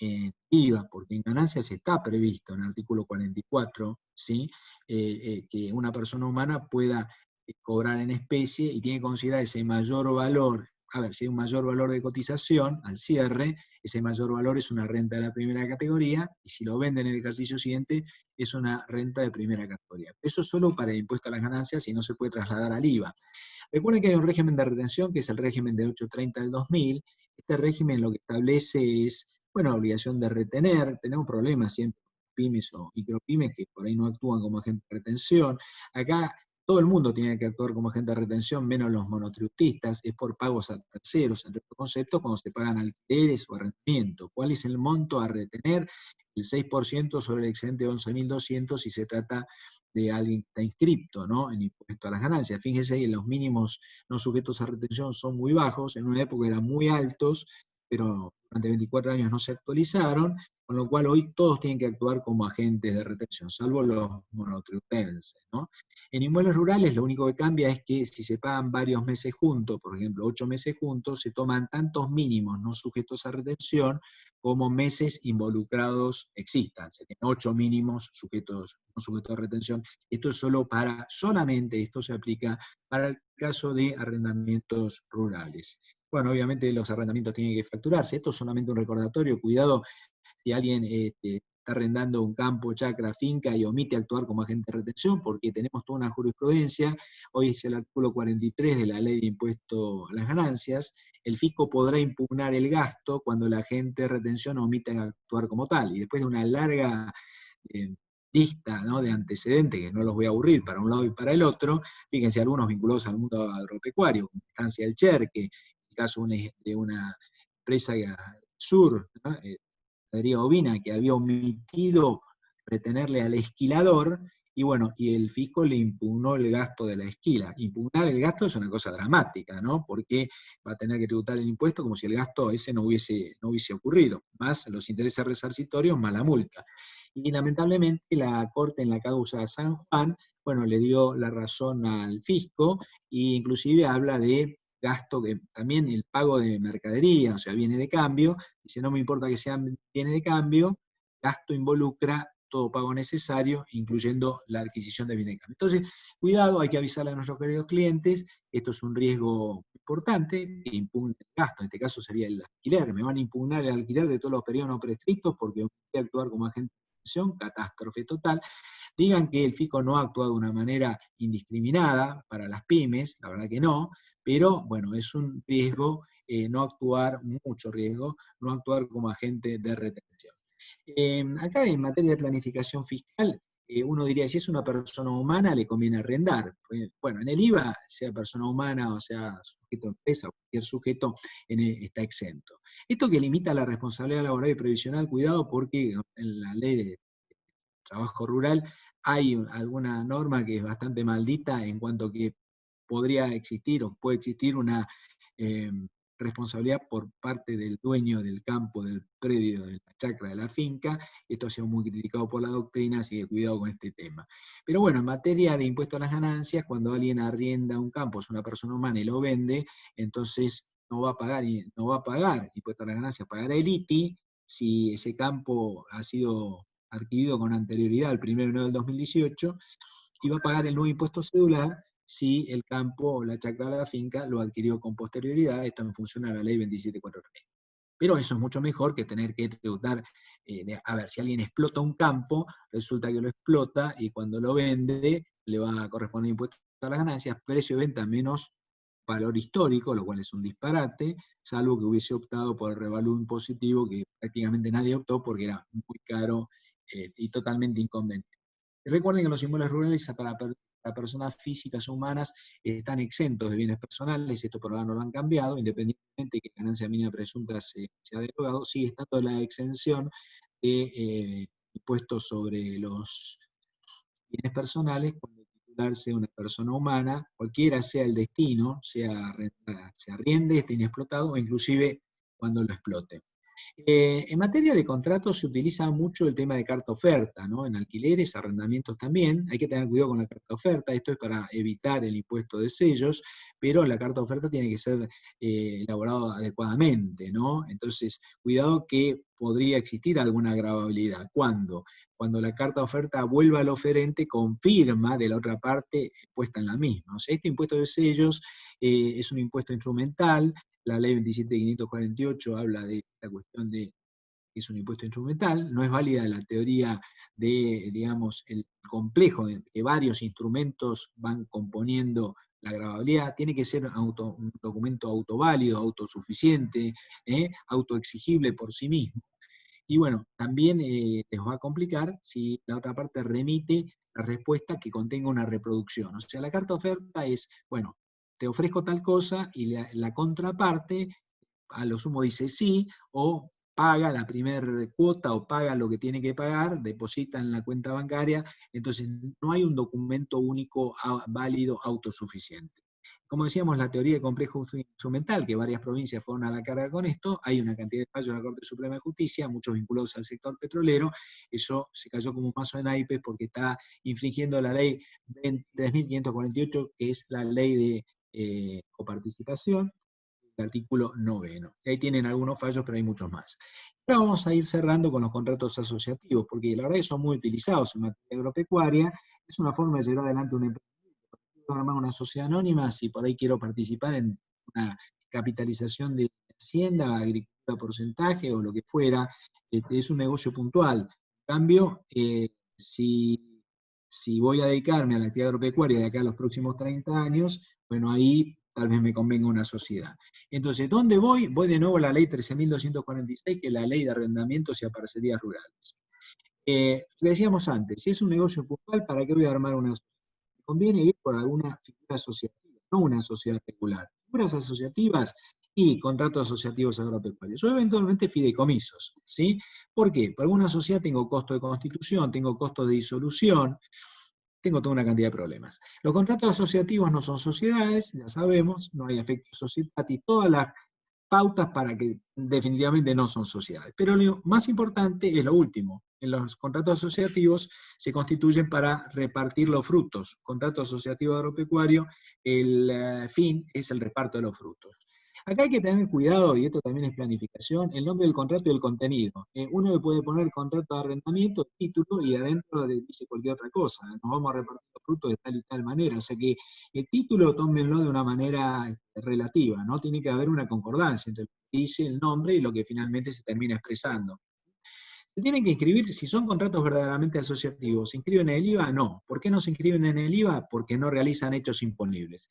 en IVA, porque en ganancias está previsto en el artículo 44, ¿sí? Que una persona humana pueda cobrar en especie y tiene que considerar ese mayor valor. A ver, si hay un mayor valor de cotización al cierre, ese mayor valor es una renta de la primera categoría, y si lo venden en el ejercicio siguiente, es una renta de primera categoría. Eso es solo para el impuesto a las ganancias y no se puede trasladar al IVA. Recuerden que hay un régimen de retención, que es el régimen de 830 del 2000. Este régimen lo que establece es, bueno, la obligación de retener. Tenemos problemas siempre con pymes o micropymes que por ahí no actúan como agente de retención. Acá todo el mundo tiene que actuar como agente de retención, menos los monotributistas, es por pagos a terceros, entre otros conceptos, cuando se pagan alquileres o arrendamiento. ¿Cuál es el monto a retener? El 6% sobre el excedente de 11.200 si se trata de alguien que está inscripto, ¿no?, en impuesto a las ganancias. Fíjense que los mínimos no sujetos a retención son muy bajos, en una época eran muy altos, pero durante 24 años no se actualizaron, con lo cual hoy todos tienen que actuar como agentes de retención, salvo los monotributenses, ¿no? En inmuebles rurales lo único que cambia es que si se pagan varios meses juntos, por ejemplo 8 meses juntos, se toman tantos mínimos no sujetos a retención como meses involucrados existan. Se tienen 8 mínimos sujetos, no sujetos a retención. Esto es solamente esto se aplica para el caso de arrendamientos rurales. Bueno, obviamente los arrendamientos tienen que facturarse. Esto es solamente un recordatorio. Cuidado si alguien está arrendando un campo, chacra, finca y omite actuar como agente de retención, porque tenemos toda una jurisprudencia. Hoy es el artículo 43 de la Ley de Impuesto a las Ganancias. El fisco podrá impugnar el gasto cuando el agente de retención omite actuar como tal. Y después de una larga lista, ¿no?, de antecedentes, que no los voy a aburrir para un lado y para el otro, fíjense algunos vinculados al mundo agropecuario, como Estancia del Cherque, el caso de una empresa sur, ¿no?, ganadería ovina, que había omitido retenerle al esquilador, y bueno, y el fisco le impugnó el gasto de la esquila. Impugnar el gasto es una cosa dramática, ¿no?, porque va a tener que tributar el impuesto como si el gasto ese no hubiese ocurrido, más los intereses resarcitorios, más la multa. Y lamentablemente la Corte en la causa San Juan, bueno, le dio la razón al fisco, e inclusive habla de gasto, también el pago de mercadería, o sea, bienes de cambio, dice, no me importa que sean bienes de cambio, gasto involucra todo pago necesario, incluyendo la adquisición de bienes de cambio. Entonces, cuidado, hay que avisarle a nuestros queridos clientes, esto es un riesgo importante, que impugna el gasto, en este caso sería el alquiler, me van a impugnar el alquiler de todos los periodos no prescritos porque voy a actuar como agente de inversión, catástrofe total. Digan que el fisco no ha actuado de una manera indiscriminada para las pymes, la verdad que no, pero bueno, es un riesgo no actuar, mucho riesgo, no actuar como agente de retención. Acá en materia de planificación fiscal, uno diría, si es una persona humana, le conviene arrendar. Bueno, en el IVA, sea persona humana o sea sujeto de empresa, o cualquier sujeto, está exento. Esto que limita la responsabilidad laboral y previsional, cuidado, porque en la ley de trabajo rural hay alguna norma que es bastante maldita en cuanto que podría existir o puede existir una eh, responsabilidad por parte del dueño del campo, del predio, de la chacra, de la finca. Esto ha sido muy criticado por la doctrina, así que cuidado con este tema. Pero bueno, en materia de impuesto a las ganancias, cuando alguien arrienda un campo, es una persona humana y lo vende, entonces no va a pagar impuesto a las ganancias, pagará el ITI si ese campo ha sido adquirido con anterioridad al 1 de enero del 2018, y va a pagar el nuevo impuesto cedular si el campo o la chacra de la finca lo adquirió con posterioridad, esto en función a la ley 27430. Pero eso es mucho mejor que tener que tributar, a ver, si alguien explota un campo, resulta que lo explota y cuando lo vende le va a corresponder impuesto a las ganancias, precio de venta menos valor histórico, lo cual es un disparate, salvo que hubiese optado por el revalúo impositivo, que prácticamente nadie optó porque era muy caro y totalmente inconveniente. Recuerden que los inmuebles rurales para personas físicas o humanas están exentos de bienes personales, esto por ahora no lo han cambiado, independientemente de que ganancia mínima presunta sea derogado, sigue estando la exención de impuestos sobre los bienes personales cuando el titular sea una persona humana, cualquiera sea el destino, se arriende, esté inexplotado o inclusive cuando lo explote. En materia de contratos se utiliza mucho el tema de carta oferta, ¿no? En alquileres, arrendamientos también. Hay que tener cuidado con la carta oferta, esto es para evitar el impuesto de sellos, pero la carta oferta tiene que ser elaborada adecuadamente, ¿no? Entonces, cuidado que podría existir alguna agravabilidad. ¿Cuándo? Cuando la carta oferta vuelva al oferente con firma de la otra parte puesta en la misma. O sea, este impuesto de sellos es un impuesto instrumental. La ley 27.548 habla de la cuestión de que es un impuesto instrumental, no es válida la teoría de, digamos, el complejo de que varios instrumentos van componiendo la gravabilidad, tiene que ser un documento autoválido, autosuficiente, autoexigible por sí mismo. Y bueno, también les va a complicar si la otra parte remite la respuesta que contenga una reproducción. O sea, la carta oferta es, bueno, te ofrezco tal cosa y la contraparte a lo sumo dice sí, o paga la primera cuota o paga lo que tiene que pagar, deposita en la cuenta bancaria, entonces no hay un documento único válido autosuficiente. Como decíamos, la teoría de complejo instrumental, que varias provincias fueron a la carga con esto, hay una cantidad de fallos en la Corte Suprema de Justicia, muchos vinculados al sector petrolero, eso se cayó como un mazo de naipes porque está infringiendo la ley 3.548, que es la ley de coparticipación, el artículo 9. Ahí tienen algunos fallos, pero hay muchos más. Ahora vamos a ir cerrando con los contratos asociativos, porque la verdad es que son muy utilizados en materia agropecuaria, es una forma de llevar adelante un emprendimiento. Armar una sociedad anónima, si por ahí quiero participar en una capitalización de hacienda, agricultura porcentaje o lo que fuera, es un negocio puntual. En cambio, si voy a dedicarme a la actividad agropecuaria de acá a los próximos 30 años, bueno, ahí tal vez me convenga una sociedad. Entonces, ¿dónde voy? Voy de nuevo a la ley 13.246, que es la ley de arrendamientos y a parcerías rurales. Lo decíamos antes, si es un negocio puntual, ¿para qué voy a armar una sociedad? Me conviene ir por alguna figura asociativa, no una sociedad regular. Figuras asociativas y contratos asociativos agropecuarios, o eventualmente fideicomisos, ¿sí? ¿Por qué? Por alguna sociedad tengo costo de constitución, tengo costo de disolución, tengo toda una cantidad de problemas. Los contratos asociativos no son sociedades, ya sabemos, no hay efectos societatis, todas las pautas para que definitivamente no son sociedades. Pero lo más importante es lo último. En los contratos asociativos se constituyen para repartir los frutos. Contrato asociativo agropecuario, el fin es el reparto de los frutos. Acá hay que tener cuidado, y esto también es planificación, el nombre del contrato y el contenido. Uno le puede poner contrato de arrendamiento, título, y adentro dice cualquier otra cosa. Nos vamos a repartir los frutos de tal y tal manera. O sea que el título tómenlo de una manera relativa, ¿no? Tiene que haber una concordancia entre lo que dice el nombre y lo que finalmente se termina expresando. Se tienen que inscribir, si son contratos verdaderamente asociativos, ¿se inscriben en el IVA? No. ¿Por qué no se inscriben en el IVA? Porque no realizan hechos imponibles.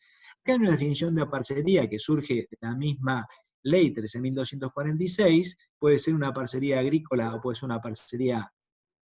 Acá hay una definición de parcería que surge de la misma ley 13.246, puede ser una parcería agrícola o puede ser una parcería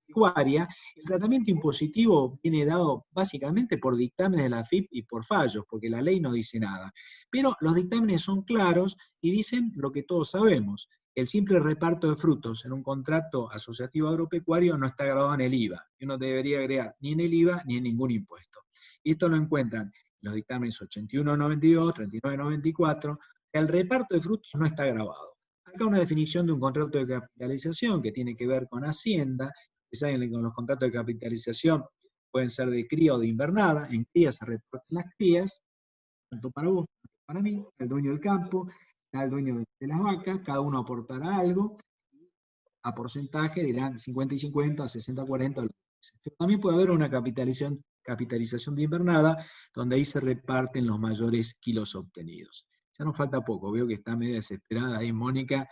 pecuaria. El tratamiento impositivo viene dado básicamente por dictámenes de la AFIP y por fallos, porque la ley no dice nada. Pero los dictámenes son claros y dicen lo que todos sabemos. El simple reparto de frutos en un contrato asociativo agropecuario no está grabado en el IVA. Y uno debería agregar ni en el IVA ni en ningún impuesto. Y esto lo encuentran en los dictámenes 81.92, 39.94, que el reparto de frutos no está grabado. Acá una definición de un contrato de capitalización que tiene que ver con Hacienda. Saben que con los contratos de capitalización pueden ser de cría o de invernada. En cría se reparten las crías, tanto para vos como para mí, el dueño del campo, el dueño de las vacas, cada uno aportará algo, a porcentaje dirán 50 y 50, 60 40. Pero también puede haber una capitalización de invernada, donde ahí se reparten los mayores kilos obtenidos. Ya nos falta poco, veo que está medio desesperada ahí Mónica,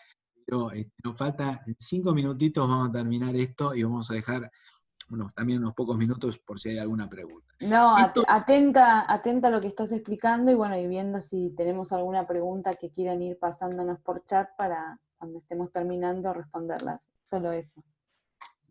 pero nos falta 5 minutitos, vamos a terminar esto y vamos a dejar también unos pocos minutos por si hay alguna pregunta. No, Esto, atenta a lo que estás explicando y bueno, y viendo si tenemos alguna pregunta que quieran ir pasándonos por chat para cuando estemos terminando responderlas. Solo eso.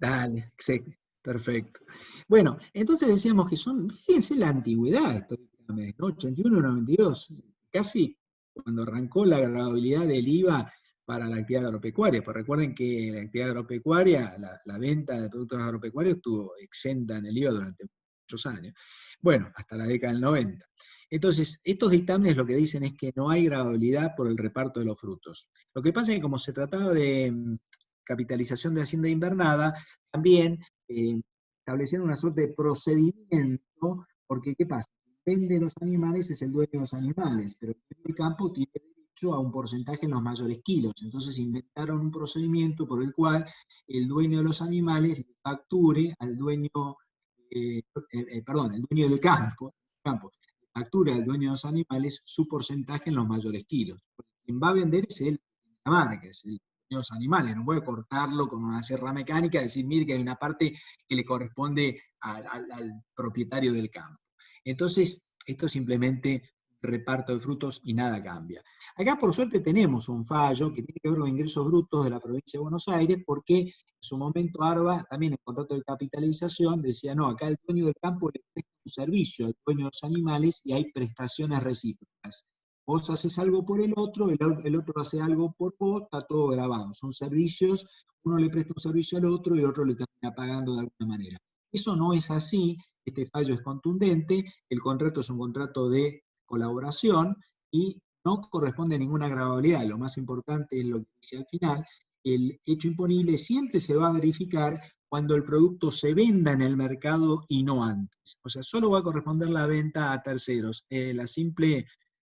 dale, sí, perfecto. Bueno, entonces decíamos que fíjense la antigüedad, estos dictámenes, ¿no? 81 y 92, casi cuando arrancó la gravabilidad del IVA para la actividad agropecuaria. Pues recuerden que la actividad agropecuaria, la venta de productos agropecuarios estuvo exenta en el IVA durante muchos años. Bueno, hasta la década del 90. Entonces, estos dictámenes lo que dicen es que no hay gravabilidad por el reparto de los frutos. Lo que pasa es que como se trataba de capitalización de hacienda invernada, también establecieron una suerte de procedimiento, porque ¿qué pasa? Vende los animales es el dueño de los animales, pero el campo tiene derecho a un porcentaje en los mayores kilos. Entonces inventaron un procedimiento por el cual el dueño de los animales facture al dueño, el dueño del campo, factura al dueño de los animales su porcentaje en los mayores kilos. Porque quien va a vender es la marca, es el de los animales, no puede cortarlo con una sierra mecánica y decir, mire que hay una parte que le corresponde al propietario del campo. Entonces, esto es simplemente reparto de frutos y nada cambia. Acá por suerte tenemos un fallo que tiene que ver con los ingresos brutos de la provincia de Buenos Aires, porque en su momento ARBA, también en contrato de capitalización, decía, no, acá el dueño del campo le presta un servicio al dueño de los animales y hay prestaciones recíprocas. Vos haces algo por el otro otro hace algo por vos, está todo grabado. Son servicios, uno le presta un servicio al otro y el otro le termina pagando de alguna manera. Eso no es así, este fallo es contundente, el contrato es un contrato de colaboración y no corresponde a ninguna gravabilidad. Lo más importante es lo que dice al final, el hecho imponible siempre se va a verificar cuando el producto se venda en el mercado y no antes. O sea, solo va a corresponder la venta a terceros. La simple,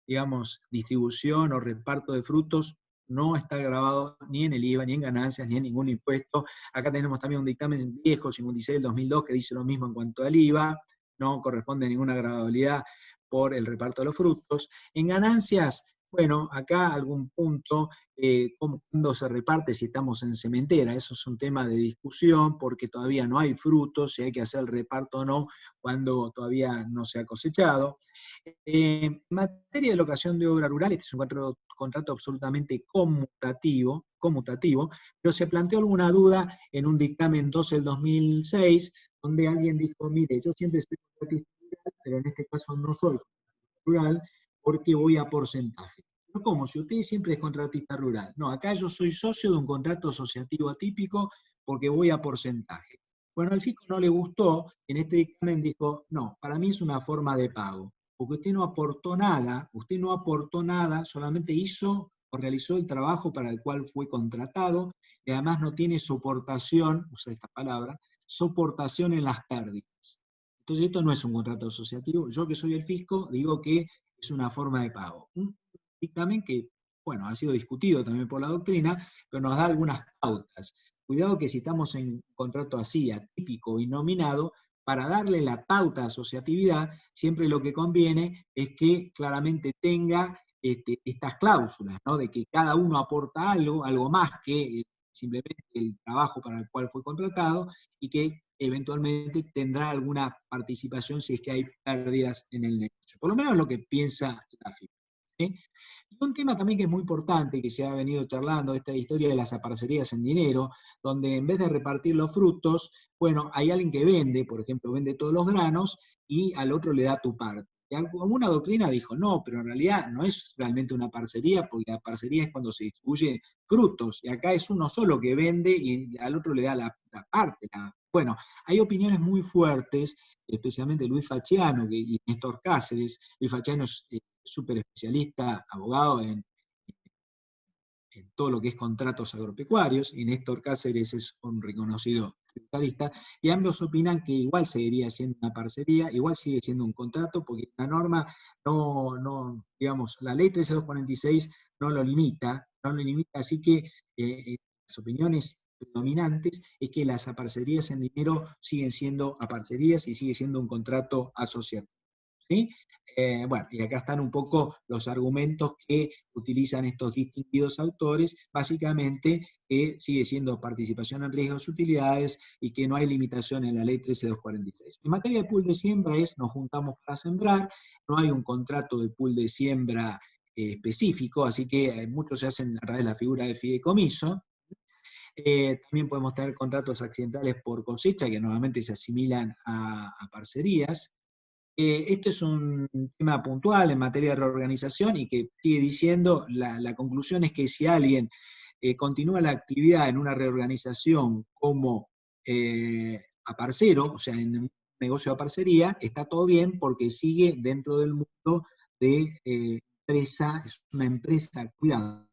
digamos, distribución o reparto de frutos no está grabado ni en el IVA, ni en ganancias, ni en ningún impuesto. Acá tenemos también un dictamen viejo, 56 del 2002, que dice lo mismo en cuanto al IVA, no corresponde a ninguna gravabilidad por el reparto de los frutos. En ganancias, bueno, acá algún punto, cuando se reparte si estamos en sementera, eso es un tema de discusión, porque todavía no hay frutos, si hay que hacer el reparto o no, cuando todavía no se ha cosechado. En materia de locación de obra rural, este es un contrato absolutamente conmutativo, pero se planteó alguna duda en un dictamen 12 del 2006, donde alguien dijo, mire, yo siempre soy contratista rural, pero en este caso no soy contratista rural, porque voy a porcentaje. Pero ¿cómo? Si usted siempre es contratista rural. No, acá yo soy socio de un contrato asociativo atípico porque voy a porcentaje. Bueno, al fisco no le gustó, en este dictamen dijo, no, para mí es una forma de pago porque usted no aportó nada, solamente hizo o realizó el trabajo para el cual fue contratado, y además no tiene soportación, usa esta palabra, soportación en las pérdidas. Entonces esto no es un contrato asociativo. Yo, que soy el fisco, digo que es una forma de pago. Un dictamen que, bueno, ha sido discutido también por la doctrina, pero nos da algunas pautas. Cuidado que si estamos en un contrato así, atípico y nominado, para darle la pauta de asociatividad, siempre lo que conviene es que claramente tenga estas cláusulas, ¿no? De que cada uno aporta algo más que simplemente el trabajo para el cual fue contratado, y que eventualmente tendrá alguna participación si es que hay pérdidas en el negocio. Por lo menos lo que piensa la FIP. ¿Sí? Y un tema también que es muy importante, que se ha venido charlando, esta historia de las aparcerías en dinero, donde en vez de repartir los frutos, bueno, hay alguien que vende, por ejemplo, vende todos los granos y al otro le da tu parte. Y alguna doctrina dijo, no, pero en realidad no es realmente una parcería, porque la parcería es cuando se distribuye frutos, y acá es uno solo que vende y al otro le da la parte. Bueno, hay opiniones muy fuertes, especialmente Luis Facciano y Néstor Cáceres. Luis Facciano es súper especialista, abogado en todo lo que es contratos agropecuarios, y Néstor Cáceres es un reconocido tributarista, y ambos opinan que igual seguiría siendo una parcería, igual sigue siendo un contrato, porque la norma digamos, la ley 13246 no lo limita, así que las opiniones predominantes es que las aparcerías en dinero siguen siendo aparcerías y sigue siendo un contrato asociado. ¿Sí? Bueno, y acá están un poco los argumentos que utilizan estos distinguidos autores, básicamente que sigue siendo participación en riesgos y utilidades y que no hay limitación en la ley 13243. En materia de pool de siembra nos juntamos para sembrar, no hay un contrato de pool de siembra específico, así que muchos se hacen a través de la figura de fideicomiso. También podemos tener contratos accidentales por cosecha, que normalmente se asimilan a parcerías. Esto es un tema puntual en materia de reorganización, y que sigue diciendo, la conclusión es que si alguien continúa la actividad en una reorganización como aparcero, o sea, en un negocio de parcería, está todo bien porque sigue dentro del mundo de empresa, es una empresa, cuidado.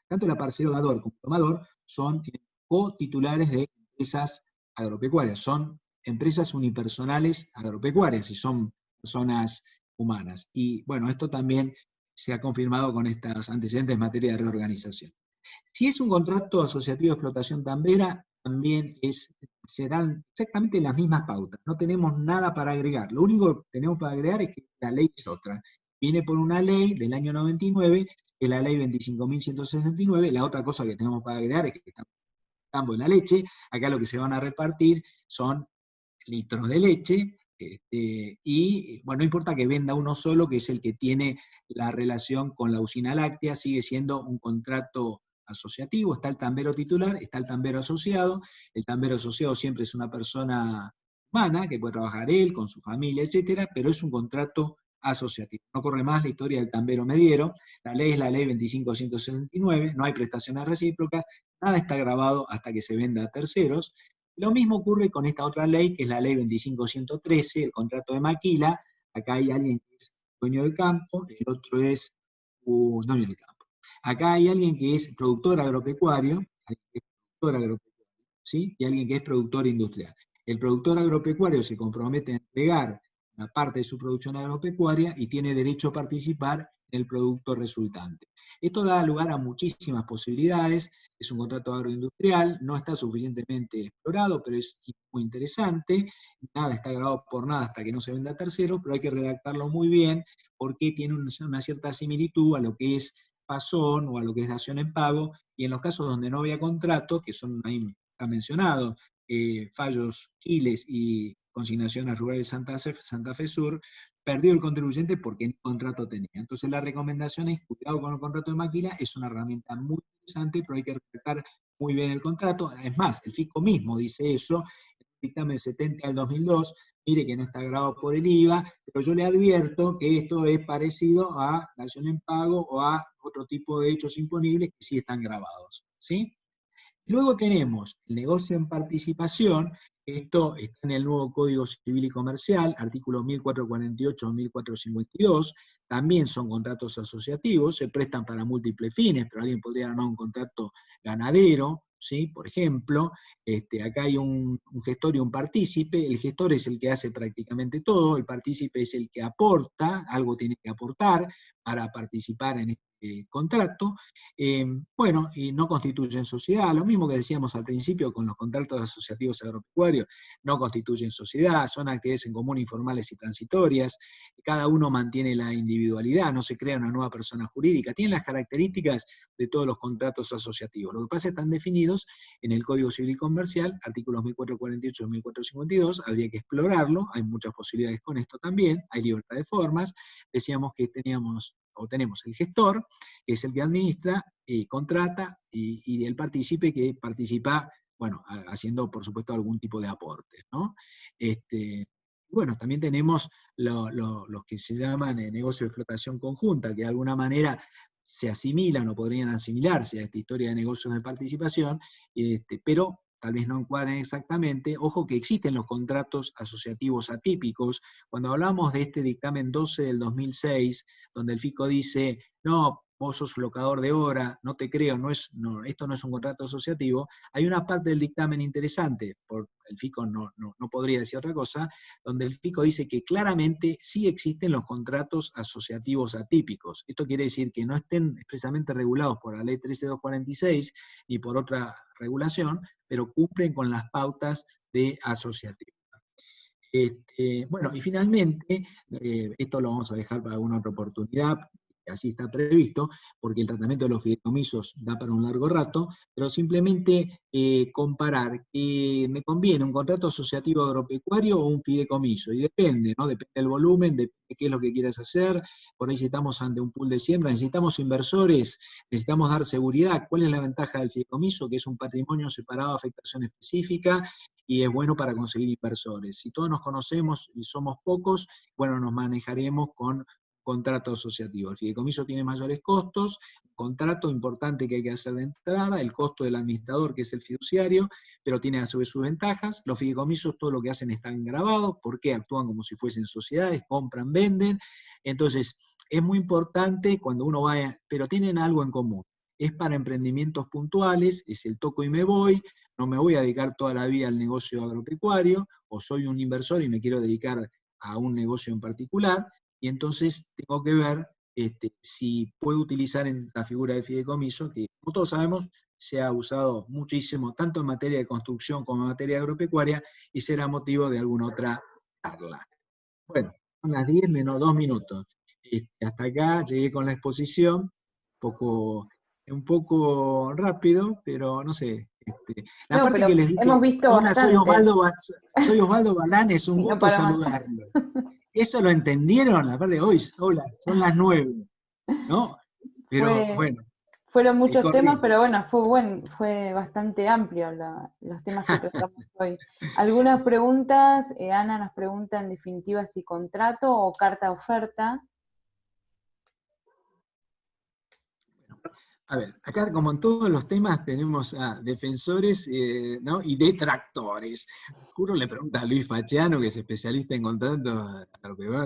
Tanto el aparcerodador como el tomador son cotitulares de empresas agropecuarias, son empresas unipersonales agropecuarias y son personas humanas. Y bueno, esto también se ha confirmado con estos antecedentes en materia de reorganización. Si es un contrato asociativo de explotación tambera, también se dan exactamente las mismas pautas. No tenemos nada para agregar. Lo único que tenemos para agregar es que la ley es otra. Viene por una ley del año 99, que es la ley 25.169. La otra cosa que tenemos para agregar es que estamos en la leche. Acá lo que se van a repartir son litros de leche, y bueno, no importa que venda uno solo, que es el que tiene la relación con la usina láctea, sigue siendo un contrato asociativo. Está el tambero titular, está el tambero asociado. El tambero asociado siempre es una persona humana, que puede trabajar él, con su familia, etcétera, pero es un contrato asociativo. No corre más la historia del tambero mediero. La ley es la ley 25.169, no hay prestaciones recíprocas, nada está grabado hasta que se venda a terceros. Lo mismo ocurre con esta otra ley, que es la ley 25.113, el contrato de maquila. Acá hay alguien que es dueño del campo, el otro es dueño del campo. Acá hay alguien que es productor agropecuario, ¿sí? Y alguien que es productor industrial. El productor agropecuario se compromete a entregar una parte de su producción agropecuaria y tiene derecho a participar en el producto resultante. Esto da lugar a muchísimas posibilidades. Es un contrato agroindustrial, no está suficientemente explorado, pero es muy interesante. Nada está grabado por nada hasta que no se venda a terceros, pero hay que redactarlo muy bien porque tiene una cierta similitud a lo que es pasón o a lo que es dación en pago, y en los casos donde no había contrato, que son ahí está mencionado, Fallos, Giles y Consignaciones Rurales Santa Fe Sur, perdió el contribuyente porque ni contrato tenía. Entonces la recomendación es cuidado con el contrato de maquila, es una herramienta muy interesante, pero hay que respetar muy bien el contrato. Es más, el fisco mismo dice eso, el dictamen 70 del 2002, mire que no está grabado por el IVA, pero yo le advierto que esto es parecido a dación en pago o a otro tipo de hechos imponibles que sí están grabados, ¿sí? Luego tenemos el negocio en participación. Esto está en el nuevo Código Civil y Comercial, artículos 1448 o 1452, también son contratos asociativos, se prestan para múltiples fines, pero alguien podría armar un contrato ganadero, ¿sí? Por ejemplo, acá hay un gestor y un partícipe. El gestor es el que hace prácticamente todo, el partícipe es el que aporta, algo tiene que aportar para participar en este contrato. Bueno, y no constituyen sociedad, lo mismo que decíamos al principio con los contratos asociativos agropecuarios, no constituyen sociedad, son actividades en común informales y transitorias, cada uno mantiene la individualidad, no se crea una nueva persona jurídica, tienen las características de todos los contratos asociativos. Lo que pasa es que están definidos en el Código Civil y Comercial, artículos 1448 y 1452, habría que explorarlo, hay muchas posibilidades con esto también, hay libertad de formas. Decíamos que tenemos el gestor, que es el que administra, contrata, y el partícipe que participa, bueno, haciendo por supuesto algún tipo de aporte, ¿no? Bueno, también tenemos los que se llaman negocios de explotación conjunta, que de alguna manera se asimilan o podrían asimilarse a esta historia de negocios de participación, pero tal vez no encuadren exactamente. Ojo que existen los contratos asociativos atípicos. Cuando hablamos de este dictamen 12 del 2006, donde el FICO dice, no, vos sos locador de obra, no te creo, esto no es un contrato asociativo, hay una parte del dictamen interesante, el FICO no podría decir otra cosa, donde el FICO dice que claramente sí existen los contratos asociativos atípicos. Esto quiere decir que no estén expresamente regulados por la ley 13246 ni por otra regulación, pero cumplen con las pautas de asociatividad. Bueno, y finalmente, esto lo vamos a dejar para alguna otra oportunidad, así está previsto, porque el tratamiento de los fideicomisos da para un largo rato, pero simplemente comparar que me conviene un contrato asociativo agropecuario o un fideicomiso, y depende, ¿no? Depende del volumen, depende de qué es lo que quieras hacer. Por ahí si estamos ante un pool de siembra, necesitamos inversores, necesitamos dar seguridad. ¿Cuál es la ventaja del fideicomiso? Que es un patrimonio separado de afectación específica, y es bueno para conseguir inversores. Si todos nos conocemos y somos pocos, bueno, nos manejaremos con contrato asociativo. El fideicomiso tiene mayores costos, contrato importante que hay que hacer de entrada, el costo del administrador, que es el fiduciario, pero tiene a su vez sus ventajas. Los fideicomisos todo lo que hacen están grabados, porque actúan como si fuesen sociedades, compran, venden. Entonces, es muy importante cuando uno vaya, pero tienen algo en común. Es para emprendimientos puntuales, es el toco y me voy, no me voy a dedicar toda la vida al negocio agropecuario, o soy un inversor y me quiero dedicar a un negocio en particular, y entonces tengo que ver si puedo utilizar en la figura del fideicomiso, que como todos sabemos se ha usado muchísimo, tanto en materia de construcción como en materia agropecuaria, y será motivo de alguna otra charla. Bueno, son las 10 menos 2 minutos. Hasta acá llegué con la exposición, un poco rápido, pero no sé. La No, parte pero que les dije, hemos visto hola, bastante. soy Osvaldo Balán, es un No gusto para más. saludarlo. ¿Eso lo entendieron? La parte de hoy, hola, son las 9, ¿no? Pero Fue, bueno, fueron muchos temas, corrí. pero bueno, fue bastante amplio los temas que tratamos hoy. Algunas preguntas, Ana nos pregunta en definitiva si contrato o carta oferta. A ver, acá como en todos los temas tenemos a defensores, ¿no? Y detractores. Juro le pregunta a Luis Faciano, que es especialista en contratos,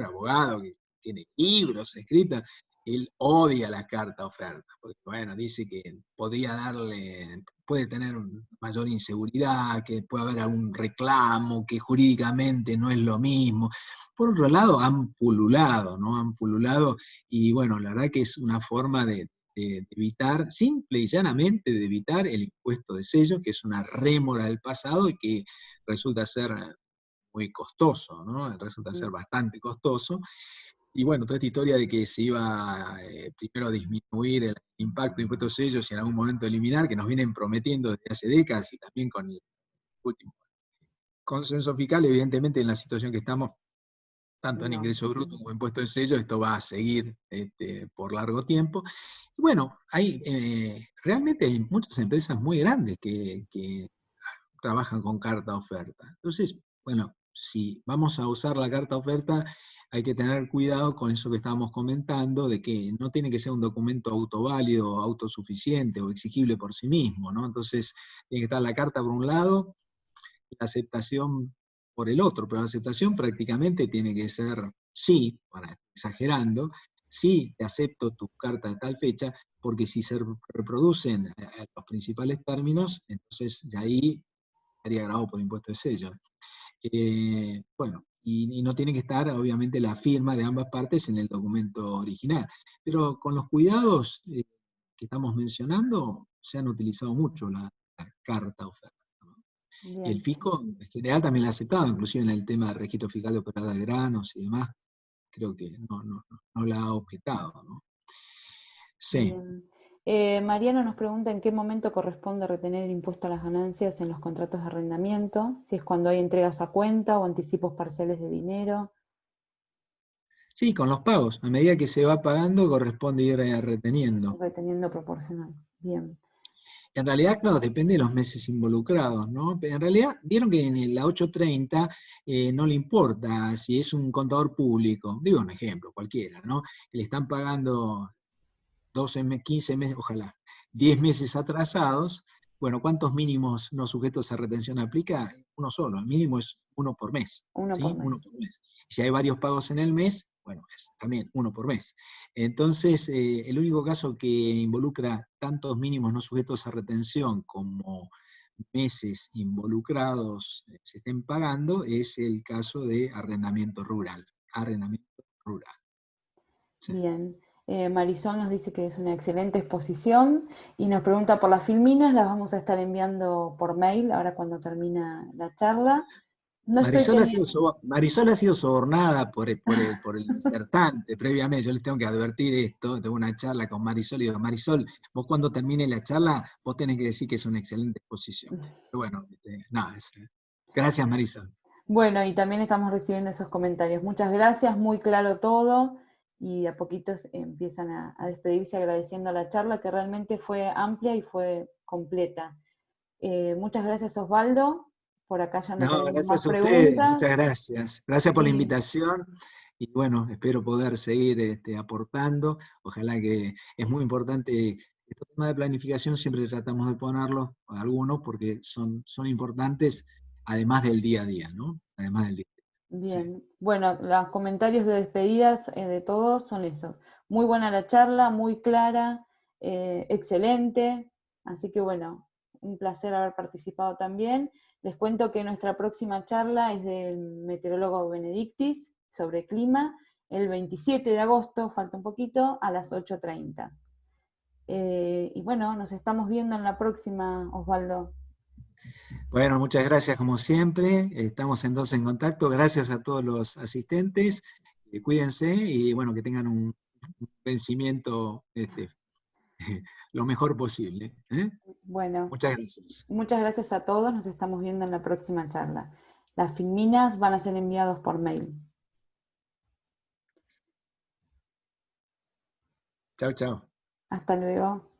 abogado, que tiene libros escritos, él odia la carta oferta, porque bueno, dice que puede tener mayor inseguridad, que puede haber algún reclamo, que jurídicamente no es lo mismo. Por otro lado, han pululado, ¿no? Han pululado, y bueno, la verdad que es una forma de evitar, simple y llanamente, de evitar el impuesto de sello, que es una rémora del pasado y que resulta ser muy costoso, ¿no? Resulta ser bastante costoso. Y bueno, toda esta historia de que se iba primero a disminuir el impacto de impuestos de sellos y en algún momento eliminar, que nos vienen prometiendo desde hace décadas, y también con el último consenso fiscal, evidentemente en la situación que estamos, tanto en No. ingreso bruto como en impuesto de sello, esto va a seguir por largo tiempo. Y bueno, realmente hay muchas empresas muy grandes que trabajan con carta oferta. Entonces, bueno, si vamos a usar la carta oferta, hay que tener cuidado con eso que estábamos comentando, de que no tiene que ser un documento autoválido, autosuficiente o exigible por sí mismo, ¿no? Entonces, tiene que estar la carta por un lado, la aceptación por el otro, pero la aceptación prácticamente tiene que ser sí, para exagerando, sí, te acepto tu carta de tal fecha, porque si se reproducen los principales términos, entonces ya ahí estaría grabado por impuesto de sello. Bueno, y no tiene que estar, obviamente, la firma de ambas partes en el documento original. Pero con los cuidados que estamos mencionando, se han utilizado mucho la carta oferta. Y el Bien. fisco en general también la ha aceptado, inclusive en el tema del registro fiscal de operada de granos y demás, creo que no la ha objetado, ¿no? Sí. Bien. Mariano nos pregunta en qué momento corresponde retener el impuesto a las ganancias en los contratos de arrendamiento, si es cuando hay entregas a cuenta o anticipos parciales de dinero. Sí, con los pagos. A medida que se va pagando, corresponde ir reteniendo. Reteniendo proporcional. Bien. En realidad, claro, depende de los meses involucrados, ¿no? Pero en realidad, vieron que en la 830 no le importa si es un contador público, digo un ejemplo, cualquiera, ¿no? Que le están pagando 12 meses, 15 meses, ojalá, 10 meses atrasados. Bueno, ¿cuántos mínimos no sujetos a retención aplica? Uno solo, el mínimo es uno por mes, Uno por ¿sí? mes. Uno por mes. Y si hay varios pagos en el mes, bueno, es también uno por mes. Entonces, el único caso que involucra tantos mínimos no sujetos a retención como meses involucrados se estén pagando es el caso de arrendamiento rural. Arrendamiento rural. Sí. Bien. Marisol nos dice que es una excelente exposición y nos pregunta por las filminas, las vamos a estar enviando por mail ahora cuando termina la charla. No estoy teniendo... Marisol ha sido sobornada por el disertante previamente. Yo les tengo que advertir esto. Tengo una charla con Marisol y digo, Marisol, vos cuando termine la charla, vos tenés que decir que es una excelente exposición. Pero bueno, gracias, Marisol. Bueno, y también estamos recibiendo esos comentarios. Muchas gracias, muy claro todo. Y a poquitos empiezan a despedirse agradeciendo la charla que realmente fue amplia y fue completa. Muchas gracias, Osvaldo. Por acá ya no No, tenemos más gracias a ustedes, preguntas. muchas gracias. Gracias por la Y invitación y bueno, espero poder seguir aportando. Ojalá que es muy importante, este tema de planificación siempre tratamos de ponerlo, algunos, porque son importantes, además del día a día, ¿no? Además del día a día. Sí. bien, bueno, los comentarios de despedidas de todos son esos. Muy buena la charla, muy clara, excelente. Así que bueno, un placer haber participado también. Les cuento que nuestra próxima charla es del meteorólogo Benedictis sobre clima, el 27 de agosto, falta un poquito, a las 8:30. Y bueno, nos estamos viendo en la próxima, Osvaldo. Bueno, muchas gracias como siempre. Estamos entonces en contacto. Gracias a todos los asistentes. Cuídense y bueno, que tengan un vencimiento lo mejor posible. Bueno, Muchas gracias. muchas gracias a todos, nos estamos viendo en la próxima charla. Las filminas van a ser enviados por mail. Chao, chao. Hasta luego.